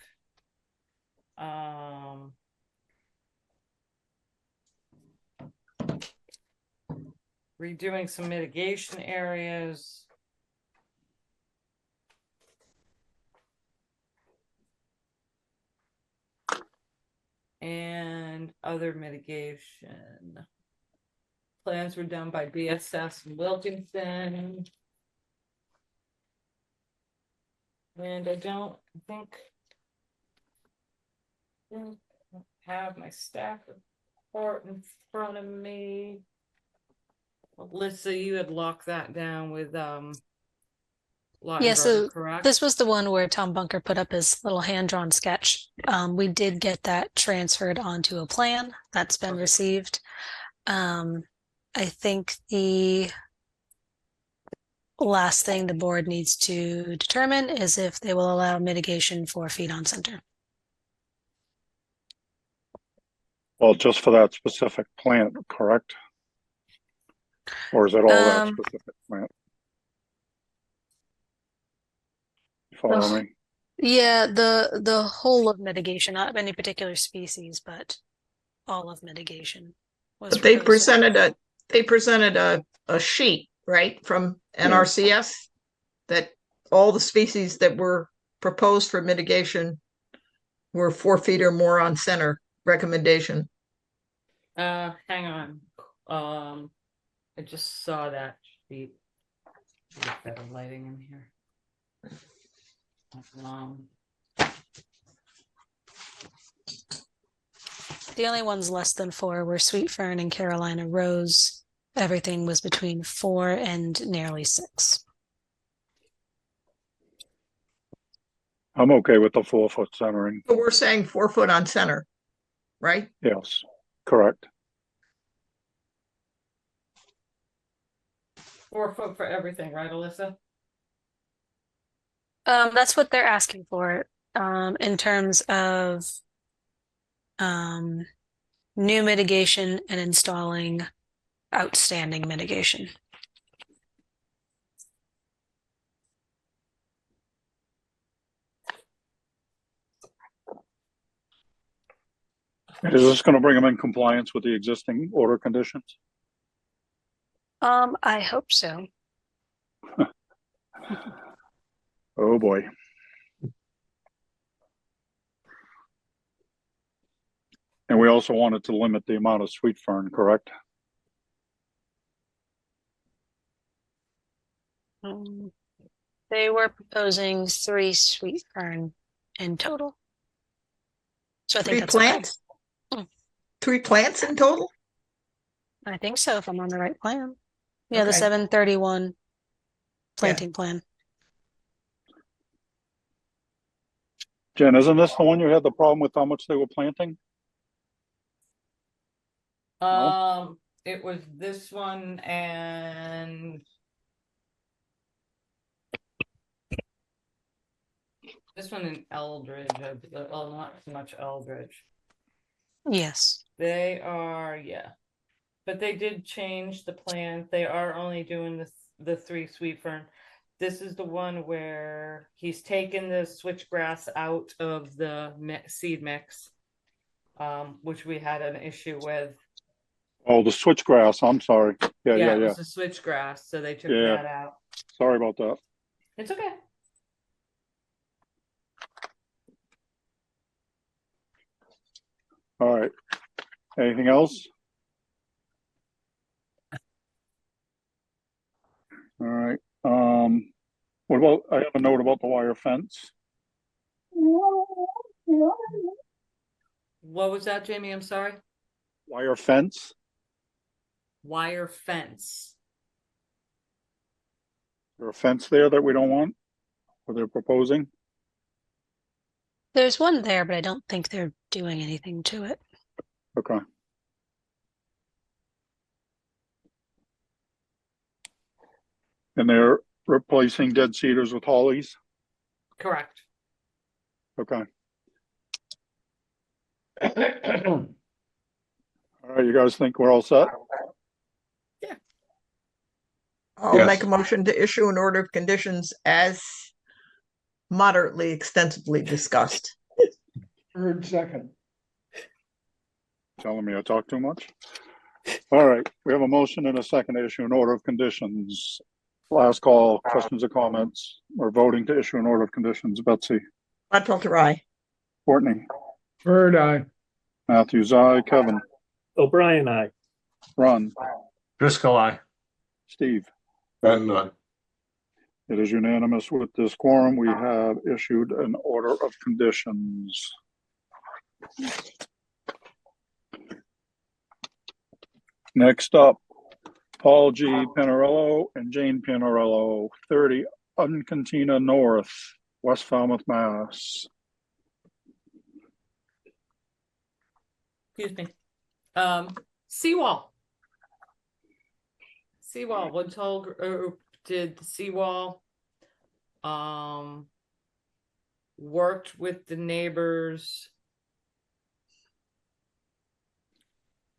Redoing some mitigation areas. And other mitigation. Plans were done by BSS and Wilkinson. And I don't think have my staff report in front of me. Alyssa, you had locked that down with Yeah, so correct? this was the one where Tom Bunker put up his little hand-drawn sketch. We did get that transferred onto a plan that's been received. I think the last thing the board needs to determine is if they will allow mitigation for feet on center. Well, just for that specific plant, correct? Or is it all that specific plant? You follow me? Yeah, the whole of mitigation, not any particular species, but all of mitigation was But they proposed. presented a sheet, right, from NRCS that all the species that were proposed for mitigation were 4 feet or more on center recommendation. Hang on. I just saw that sheet. Get better lighting in here. The only ones less than 4 were Sweet Fern and Carolina Rose. Everything was between 4 and nearly 6. I'm okay with the 4-foot centering. But we're saying 4 foot on center, right? Yes, correct. 4 foot for everything, right, Alyssa? That's what they're asking for, in terms of new mitigation and installing outstanding mitigation. Is this going to bring them in compliance with the existing order conditions? I hope so. Oh, boy. And we also wanted to limit the amount of sweet fern, correct? They were proposing 3 Sweet Fern in total. So I think Three that's okay. plants? 3 plants in total? I think so, if I'm on the right plan. Yeah, the Okay. 731 planting plan. Jen, isn't this the one you had the problem with how much they were planting? It was this one and this one in Eldridge. Well, not so much Eldridge. Yes. They are, yeah. But they did change the plan. They are only doing the 3 sweet fern. This is the one where he's taken the switchgrass out of the seed mix, which we had an issue with. Oh, the switchgrass. I'm sorry. Yeah. It was the switchgrass, so they took that out. Sorry about that. It's okay. All right. Anything else? All right. What about, I have a note about the wire fence. What was that, Jamie? I'm sorry. Wire fence? Wire fence. There a fence there that we don't want? Or they're proposing? There's one there, but I don't think they're doing anything to it. Okay. And they're replacing dead cedars with hollies? Correct. Okay. All right, you guys think we're all set? I'll Yes. make a motion to issue an order of conditions as moderately extensively discussed. Third, second. Telling me I talk too much? All right, we have a motion and a second to issue an order of conditions. Last call, questions or comments? We're voting to issue an order of conditions. Betsy, Butler, aye. Courtney, Bird eye. Matthews, aye. Kevin, O'Brien, aye. Ron, Driscoll, aye. Steve. And none. It is unanimous with this quorum. We have issued an order of conditions. Next up, Paul G. Panarello and Jane Panarello, 30 Uncantina North, West Falmouth, Mass. Excuse me. Seawall. Woods Hole Group did the seawall. Worked with the neighbors.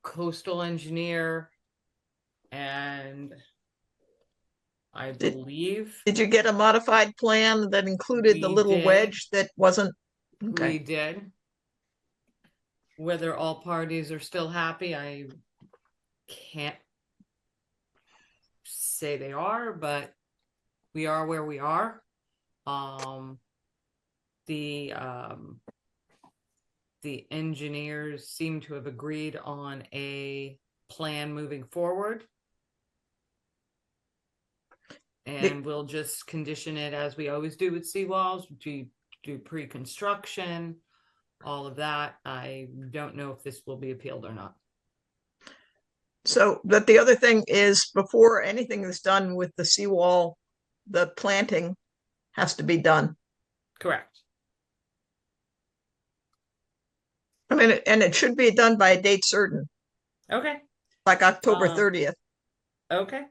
Coastal engineer and I Did- believe Did you get a modified plan that included the We little did. wedge that wasn't? we Okay, did. Whether all parties are still happy, I can't say they are, but we are where we are. The the engineers seem to have agreed on a plan moving forward. And we'll just condition it as we always do with seawalls, do pre-construction, all of that. I don't know if this will be appealed or not. so, but the other thing is before anything is done with the seawall, the planting has to be done. Correct. I mean, and it should be done by a date certain, Okay. like October Um, 30th. Okay.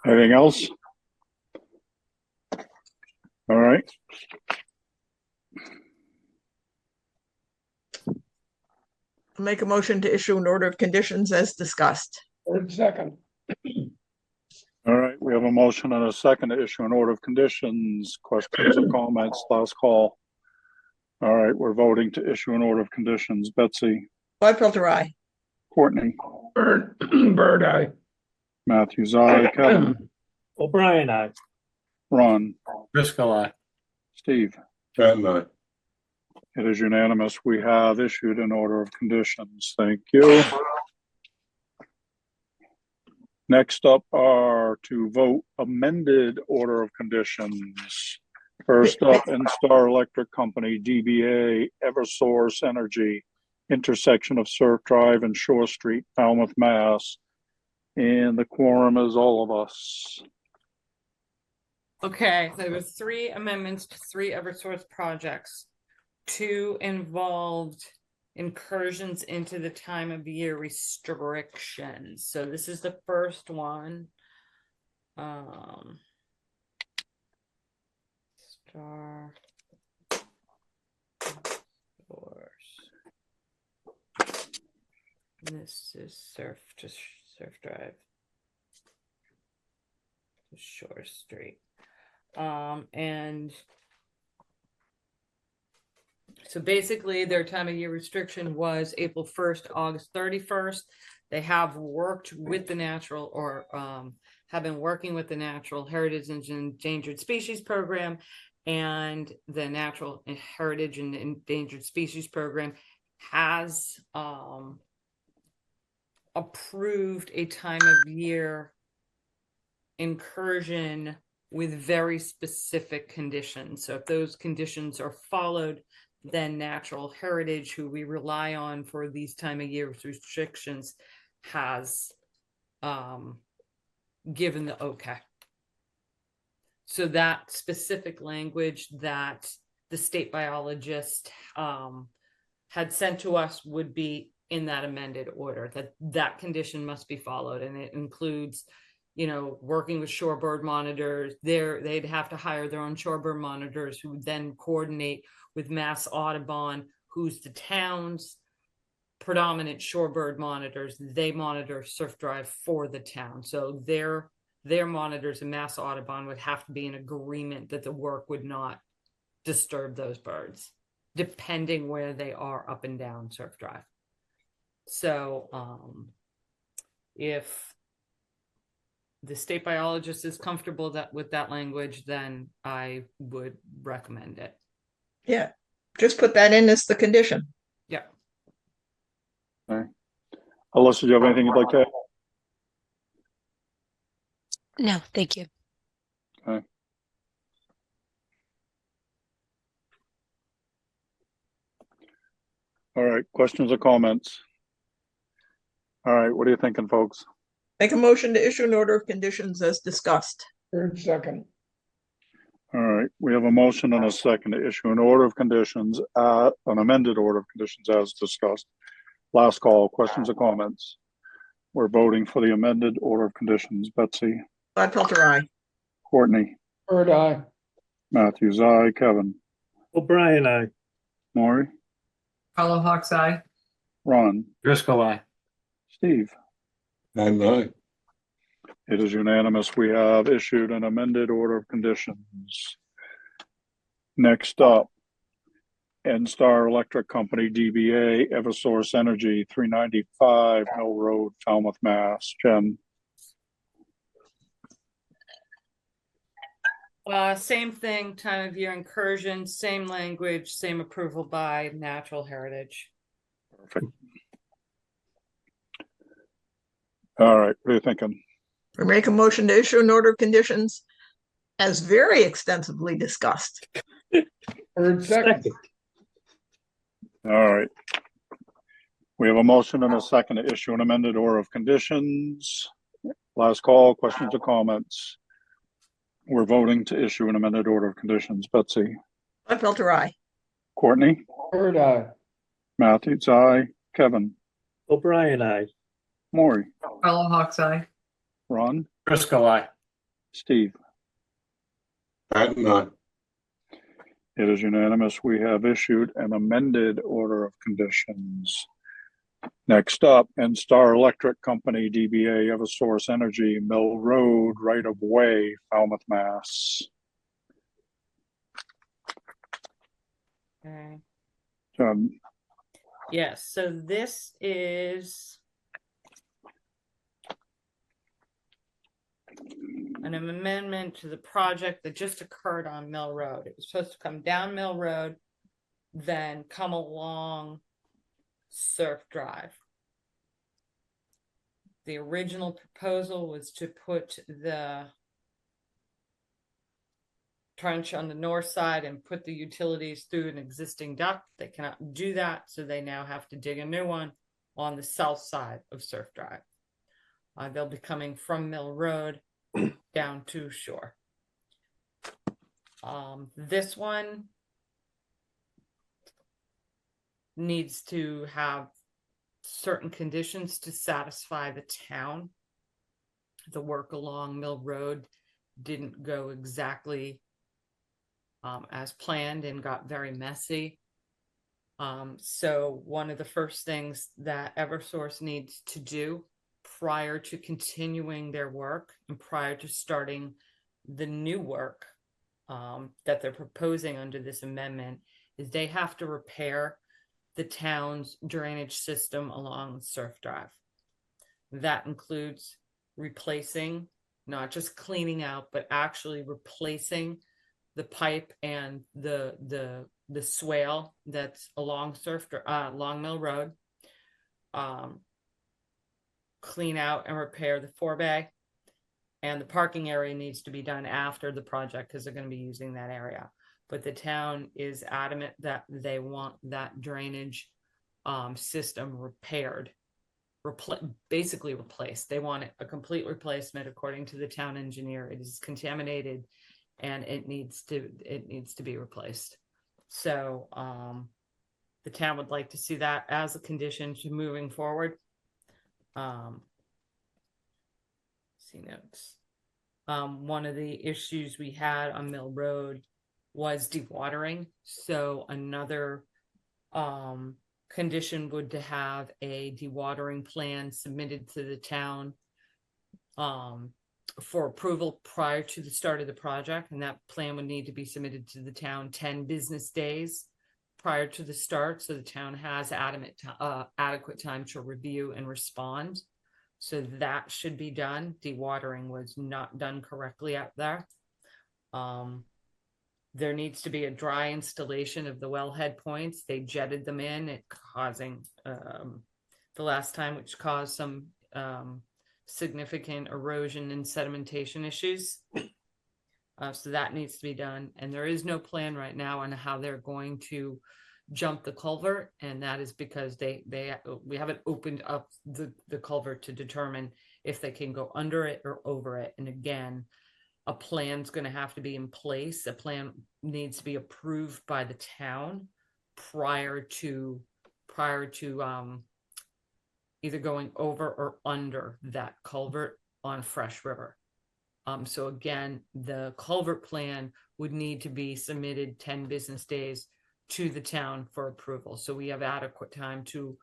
Anything else? All right. Make a motion to issue an order of conditions as discussed. Third, second. All right, we have a motion and a second to issue an order of conditions. Questions or comments? Last call. All right, we're voting to issue an order of conditions. Betsy, Gladfelter, aye. Courtney, Bird eye. Matthews, aye. Kevin, O'Brien, aye. Ron, Driscoll, aye. Steve. Patton, aye. It is unanimous. We have issued an order of conditions. Thank you. Next up are to vote amended order of conditions. First up, Star Electric Company, DBA Eversource Energy, intersection of Surf Drive and Shore Street, Falmouth, Mass. And the quorum is all of us. Okay, there were 3 amendments to 3 Eversource projects. 2 involved incursions into the time of year restrictions. So this is the first one. Star Source. This is Surf Drive to Shore Street. And so basically their time of year restriction was April 1st, August 31st. They have worked with the natural or have been working with the Natural Heritage and Endangered Species Program, and the Natural Heritage and Endangered Species Program has approved a time of year incursion with very specific conditions. So if those conditions are followed, then Natural Heritage, who we rely on for these time of year restrictions, has given the okay. So that specific language that the state biologist had sent to us would be in that amended order, that condition must be followed, and it includes, you know, working with shorebird monitors. They'd have to hire their own shorebird monitors who would then coordinate with Mass Audubon, who's the town's predominant shorebird monitors. They monitor Surf Drive for the town. So their monitors and Mass Audubon would have to be in agreement that the work would not disturb those birds, depending where they are up and down Surf Drive. So if the state biologist is comfortable with that language, then I would recommend it. Yeah, just put that in as the condition. Yeah. Okay. Alyssa, do you have anything you'd like to add? No, thank you. Okay. All right, questions or comments? All right, what are you thinking, folks? Make a motion to issue an order of conditions as discussed. Third, second. All right, we have a motion and a second to issue an order of conditions, an amended order of conditions as discussed. Last call, questions or comments? We're voting for the amended order of conditions. Betsy, Gladfelter, aye. Courtney, Bird eye. Matthews, aye. Kevin, O'Brien, aye. Maury, Hollow Hawks, aye. Ron, Driscoll, aye. Steve. Patton, aye. It is unanimous. We have issued an amended order of conditions. Next up, NStar Electric Company, DBA Eversource Energy, 395 Mill Road, Falmouth, Mass. Jen, Same thing, time of year incursion, same language, same approval by Natural Heritage. perfect. All right, what are you thinking? We make a motion to issue an order of conditions as very extensively discussed. Third, second. All right. We have a motion and a second to issue an amended order of conditions. Last call, questions or comments? We're voting to issue an amended order of conditions. Betsy? Felter, aye. Courtney? Third, aye. Matthews, aye. Kevin? O'Brien, aye. Maury? Carla Hawk's eye. Ron? Driscoll, aye. Steve? Patton, aye. It is unanimous. We have issued an amended order of conditions. Next up, NStar Electric Company, DBA Eversource Energy, Mill Road, right of way, Falmouth, Mass. Okay. Yes, so this is an amendment to the project that just occurred on Mill Road. It was supposed to come down Mill Road, then come along Surf Drive. The original proposal was to put the trench on the north side and put the utilities through an existing duct. They cannot do that, so they now have to dig a new one on the south side of Surf Drive. They'll be coming from Mill Road down to shore. This one needs to have certain conditions to satisfy the town. The work along Mill Road didn't go exactly as planned and got very messy. So one of the first things that Eversource needs to do prior to continuing their work and prior to starting the new work that they're proposing under this amendment is they have to repair the town's drainage system along Surf Drive. That includes replacing, not just cleaning out, but actually replacing the pipe and the swale that's along along Mill Road. Clean out and repair the forebay, and the parking area needs to be done after the project because they're going to be using that area. But the town is adamant that they want that drainage system repaired, basically replaced. They want a complete replacement according to the town engineer. It is contaminated and it needs to be replaced. So the town would like to see that as a condition to moving forward. See notes. One of the issues we had on Mill Road was dewatering. So another condition would to have a dewatering plan submitted to the town for approval prior to the start of the project. And that plan would need to be submitted to the town 10 business days prior to the start. So the town has adequate time to review and respond. So that should be done. Dewatering was not done correctly out there. There needs to be a dry installation of the wellhead points. They jetted them in, it causing the last time, which caused some significant erosion and sedimentation issues. So that needs to be done. And there is no plan right now on how they're going to jump the culvert, and that is because we haven't opened up the culvert to determine if they can go under it or over it. And again, a plan's going to have to be in place. A plan needs to be approved by the town prior to either going over or under that culvert on Fresh River. So again, the culvert plan would need to be submitted 10 business days to the town for approval. So we have adequate time to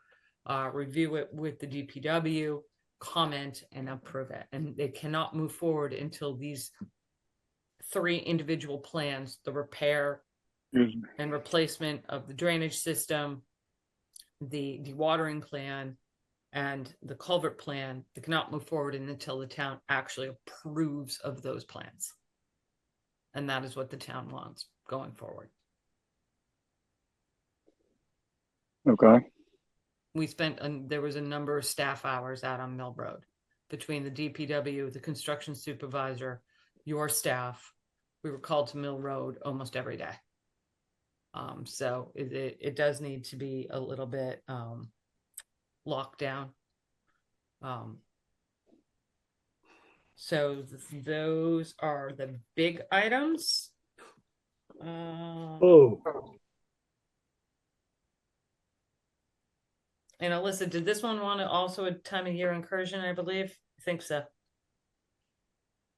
review it with the DPW, comment and approve it. And they cannot move forward until these 3 individual plans, the repair and replacement of the drainage system, the dewatering plan, and the culvert plan, they cannot move forward until the town actually approves of those plans. And that is what the town wants going forward. Okay. We spent, there was a number of staff hours out on Mill Road between the DPW, the construction supervisor, your staff. We were called to Mill Road almost every day. So it does need to be a little bit locked down. So those are the big items. Oh, And Alyssa, did this one want to also a time of year incursion? I believe. I think so.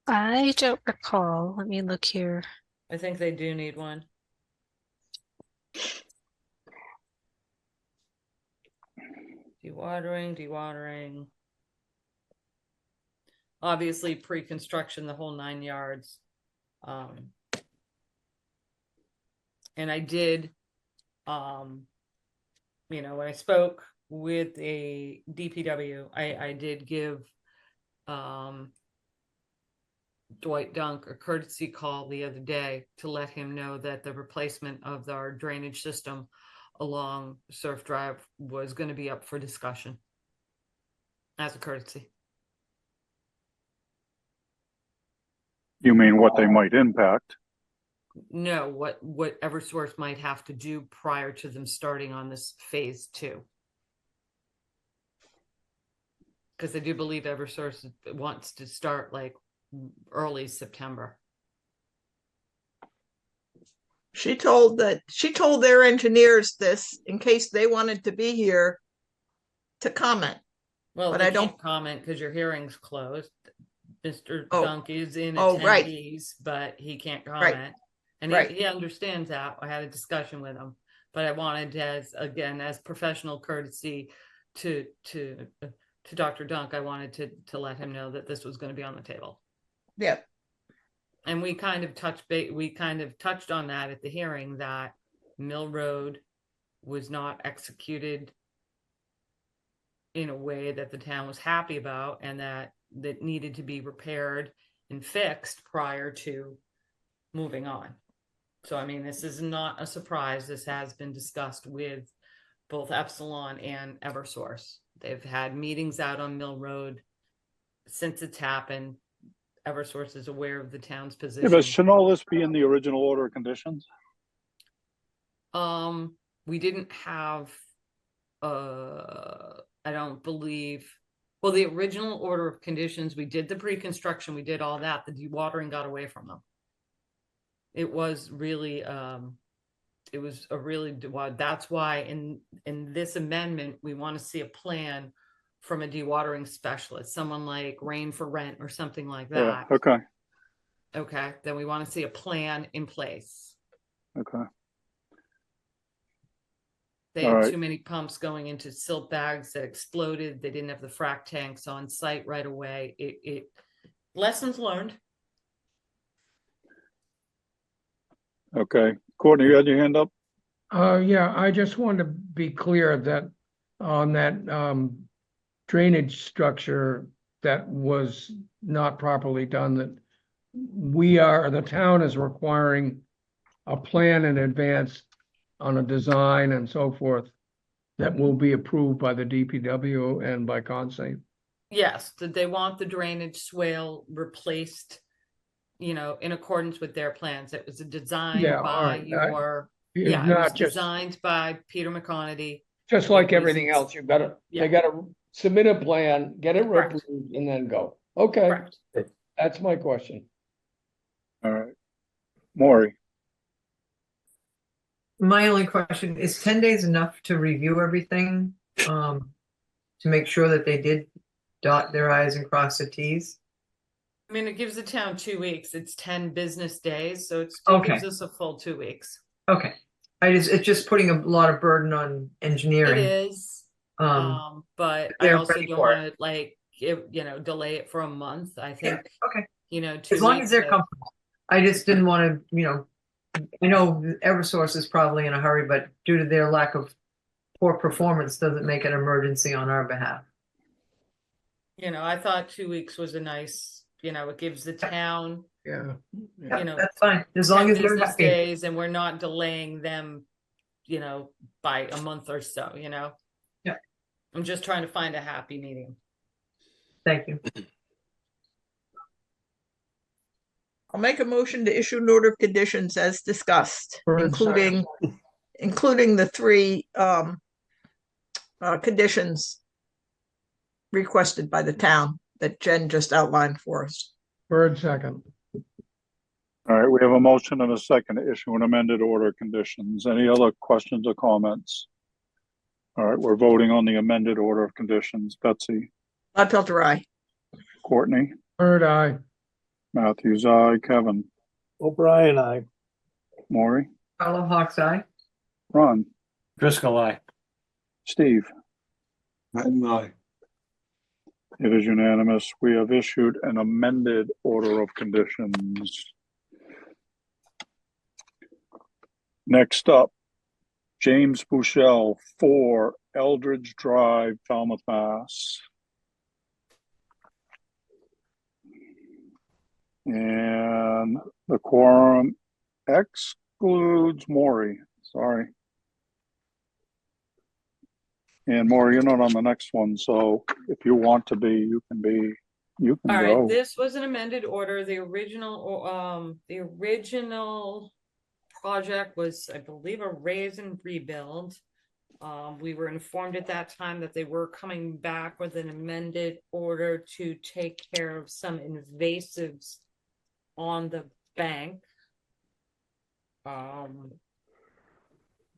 I don't recall. Let me look here. I think they do need one. Dewatering. Obviously, pre-construction, the whole 9 yards. And I did, you know, when I spoke with a DPW, I did give Dwight Dunk a courtesy call the other day to let him know that the replacement of our drainage system along Surf Drive was going to be up for discussion as a courtesy. You mean what they might impact? No, what Eversource might have to do prior to them starting on this phase 2. Because I do believe Eversource wants to start like early September. She told their engineers this in case they wanted to be here to comment. Well, But they I don't- can't comment because your hearing's closed. Mr. Oh. Dunk is in Oh, right. attendees, but he can't Right. comment. And Right. he understands that. I had a discussion with him, but I wanted as professional courtesy to Dr. Dunk, I wanted to let him know that this was going to be on the table. Yeah. And we kind of touched on that at the hearing, that Mill Road was not executed in a way that the town was happy about, and that needed to be repaired and fixed prior to moving on. So, I mean, this is not a surprise. This has been discussed with both Epsilon and Eversource. They've had meetings out on Mill Road since it's happened. Eversource is aware of the town's Yeah, position. but shouldn't all this be in the original order of conditions? We didn't have, I don't believe, well, the original order of conditions, we did the pre-construction, we did all that. The dewatering got away from them. It was really, that's why in this amendment, we want to see a plan from a dewatering specialist, someone like Rain for Rent or something like that. Yeah, okay, Okay, then we want to see a plan in place. okay. They All had right. too many pumps going into silt bags that exploded. They didn't have the frac tanks on site right away. It lessons learned. Okay, Courtney, you had your hand up? Yeah, I just wanted to be clear that on that drainage structure that was not properly done, that the town is requiring a plan in advance on a design and so forth that will be approved by the DPW and by Constate. Yes, that they want the drainage swale replaced, in accordance with their plans. It was designed Yeah, all by right. it was Not just, designed by Peter McConaty. just like it was everything ins- else, they Yeah. gotta submit a plan, get it Correct. approved, and then go. Okay, Correct. that's my question. All right. Maury, My only question is 10 days enough to review everything, to make sure that they did dot their i's and cross their t's? I mean, it gives the town 2 weeks. It's 10 business days, so it still Okay. gives us a full 2 weeks. Okay. It's just putting a lot of burden on It engineering. is. But I they're also ready don't for want to delay it for a month. I think, Okay, 2 as long weeks as they're of- comfortable. I just didn't want to, I know Eversource is probably in a hurry, but due to their lack of poor performance, doesn't make an emergency on our behalf. I thought 2 weeks was a nice, it gives the town, Yeah. Yeah, that's fine, as long 10 as they're business happy. days and we're not delaying them, by a month or so, Yeah. I'm just trying to find a happy medium. Thank you. I'll make a motion to issue an order of conditions as discussed, Bird including the three conditions requested by the town that Jen just outlined for us. Bird second. All right, we have a motion and a second to issue an amended order of conditions. Any other questions or comments? All right, we're voting on the amended order of conditions. Betsy, Gladfelter, aye. Courtney, Bird eye. Matthews, aye. Kevin, O'Brien, I. Maury, Carlo Hawks, aye. Ron, Driscoll, aye. Steve. Madden, aye. It is unanimous. We have issued an amended order of conditions. Next up, James Bouchel, 4 Eldridge Drive, Falmouth, Mass. And the quorum excludes Maury. Sorry. And Maury, you're not on the next one, so if you want to be, you can be. You can All go. right, this was an amended order. The original project was, I believe, a raise and rebuild. We were informed at that time that they were coming back with an amended order to take care of some invasives on the bank.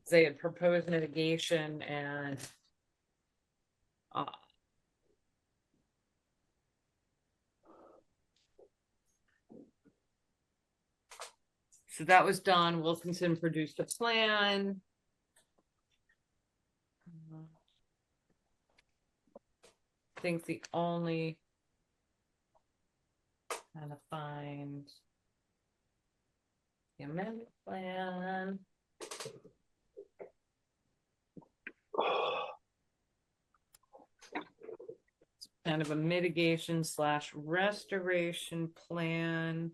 They had proposed mitigation and so that was done. Wilkinson produced a plan. I think the only trying to find the amended plan. It's kind of a mitigation / restoration plan.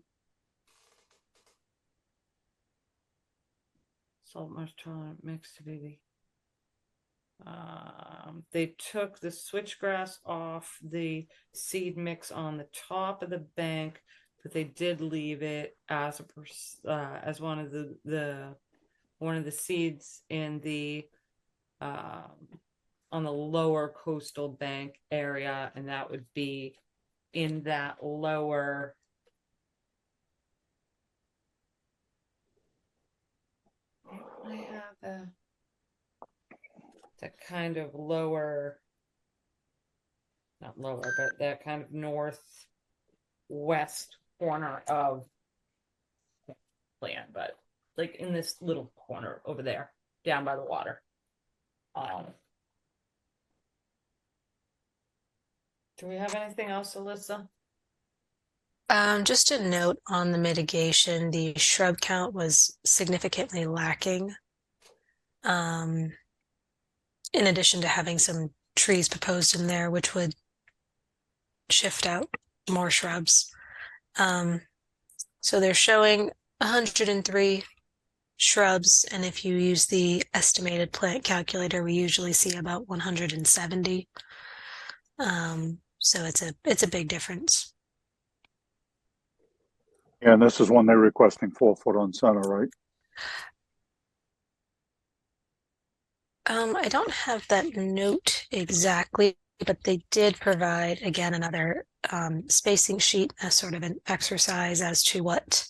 Salt marsh tolerant mix to be the they took the switchgrass off the seed mix on the top of the bank, but they did leave it as as one of the seeds in the on the lower coastal bank area, and that would be in that lower I have that kind of lower, not lower, but that kind of northwest corner of land, but like in this little corner over there, down by the water. Do we have anything else, Alyssa? Just a note on the mitigation, the shrub count was significantly lacking. In addition to having some trees proposed in there, which would shift out more shrubs. So they're showing 103 shrubs, and if you use the estimated plant calculator, we usually see about 170. So it's a big difference. Yeah, and this is one they're requesting 4 foot on center, right? I don't have that note exactly, but they did provide, again, another spacing sheet as sort of an exercise as to what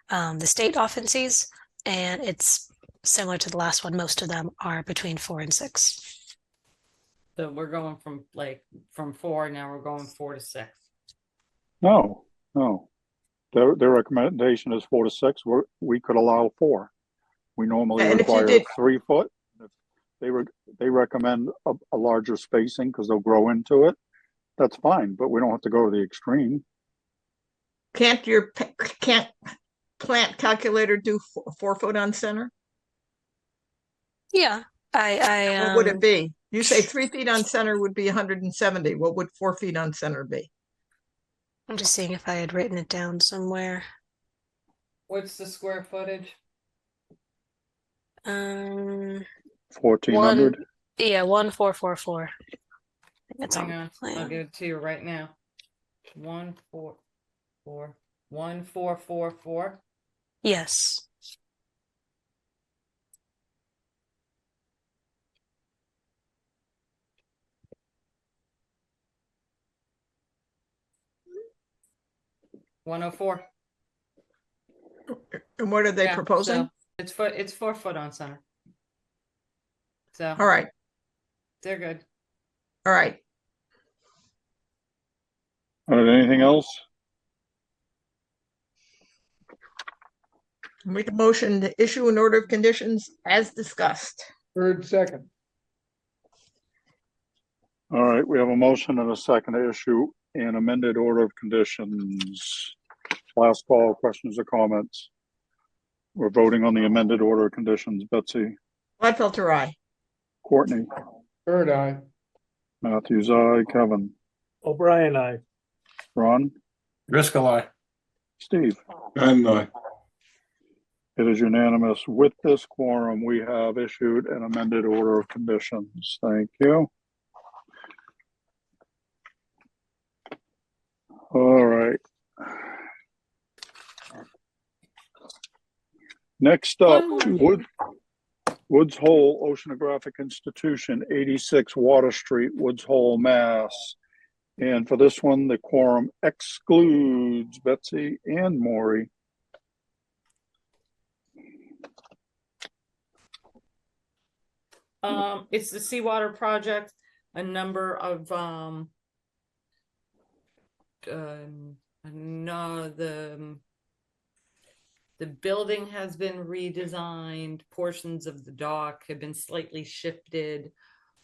the state often sees, and it's similar to the last one. Most of them are between 4 and 6. So we're going from 4, now we're going 4 to 6. No. Their recommendation is 4 to 6. We could allow 4. We normally And if you require did- 3 foot. They recommend a larger spacing because they'll grow into it. that's fine, but we don't have to go to the extreme. Can't your can't plant calculator do 4 foot on center? Yeah, What would it be? You say 3 feet on center would be 170. What would 4 feet on center be? I'm just seeing if I had written it down somewhere. What's the square footage? 1,400. Yeah, 1444. I think it's Hang on on, the plan. I'll give it to you right now. 1444. Yes. $104. And what are they Yeah, proposing? so it's 4 foot on center. So All right, they're good. all right. All right, anything else? Make a motion to issue an order of conditions as discussed. Bird second. All right, we have a motion and a second to issue an amended order of conditions. Last call, questions or comments? We're voting on the amended order of conditions. Betsy, Gladfelter, aye. Courtney, Bird eye. Matthews, aye. Kevin, O'Brien, I. Ron, Driscoll, aye. Steve. And It is unanimous. With this quorum, we have issued an amended order of conditions. Thank you. All right. Next up, Woods Hole Oceanographic Institution, 86 Water Street, Woods Hole, Mass. And for this one, the quorum excludes Betsy and Maury. It's the seawater project. A number of no, the building has been redesigned. Portions of the dock have been slightly shifted.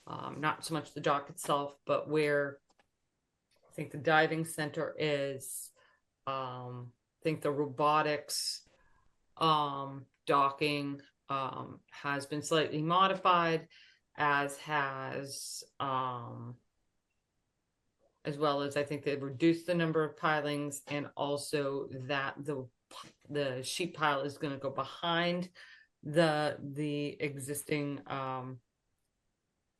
Not so much the dock itself, but where I think the diving center is. I think the robotics docking has been slightly modified, as well as I think they've reduced the number of pilings, and also that the sheet pile is going to go behind the existing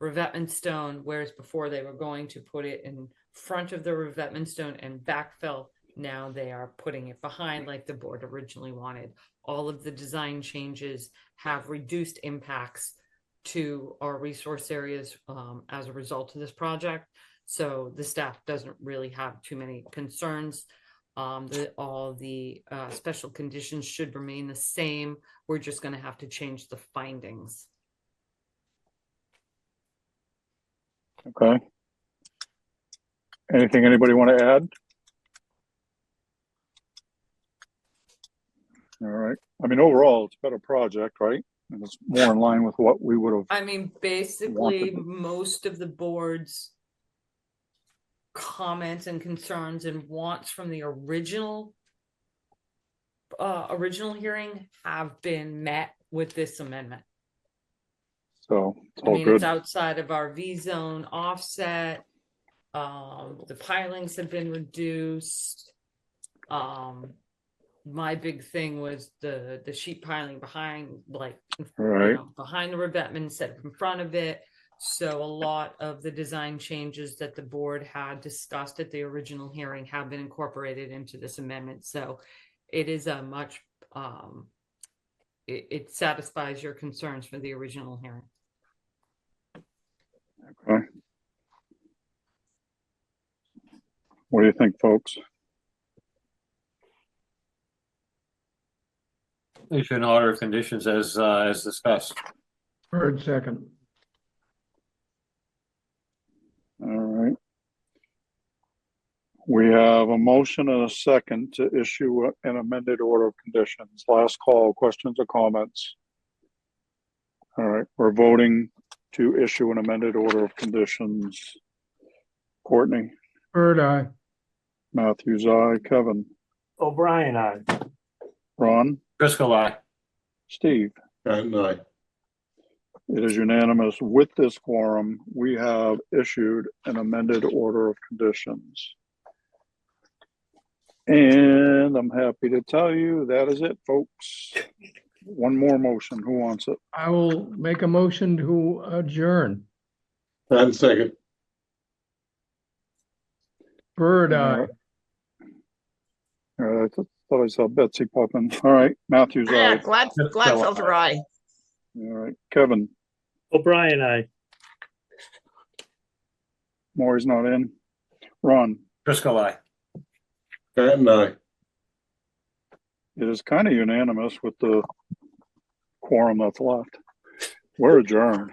revetment stone, whereas before they were going to put it in front of the revetment stone and backfill. Now they are putting it behind like the board originally wanted. All of the design changes have reduced impacts to our resource areas as a result of this project. So the staff doesn't really have too many concerns. All the special conditions should remain the same. We're just going to have to change the findings. Okay. Anything anybody want to add? All right. I mean, overall, it's a better project, right? And it's more in line with what we would have. I mean, basically, most of the board's comments and concerns and wants from the original hearing have been met with this amendment. So it's I all mean, good. it's outside of our V zone offset. The pilings have been reduced. My big thing was the sheet piling behind, like, Right. behind the revetment instead of in front of it. So a lot of the design changes that the board had discussed at the original hearing have been incorporated into this amendment. So it is a much, it satisfies your concerns for the original hearing. Okay. What do you think, folks? Issue an order of conditions as discussed. Bird second. All right. We have a motion and a second to issue an amended order of conditions. Last call, questions or comments? All right, we're voting to issue an amended order of conditions. Courtney, Bird eye. Matthews, aye. Kevin, O'Brien, aye. Ron, Driscoll, aye. Steve. Patton, aye. It is unanimous. With this quorum, we have issued an amended order of conditions. And I'm happy to tell you that is it, folks. One more motion. Who wants it? I will make a motion to adjourn. Patton, second. Bird All eye. right. All right, I thought I saw Betsy popping. All right, Matthews, Yeah, aye. Gladfelter, aye. All right, Kevin, O'Brien, aye. Maury's not in. Ron, Driscoll, aye. Patton, aye. it is kind of unanimous with the quorum that's left. We're adjourned.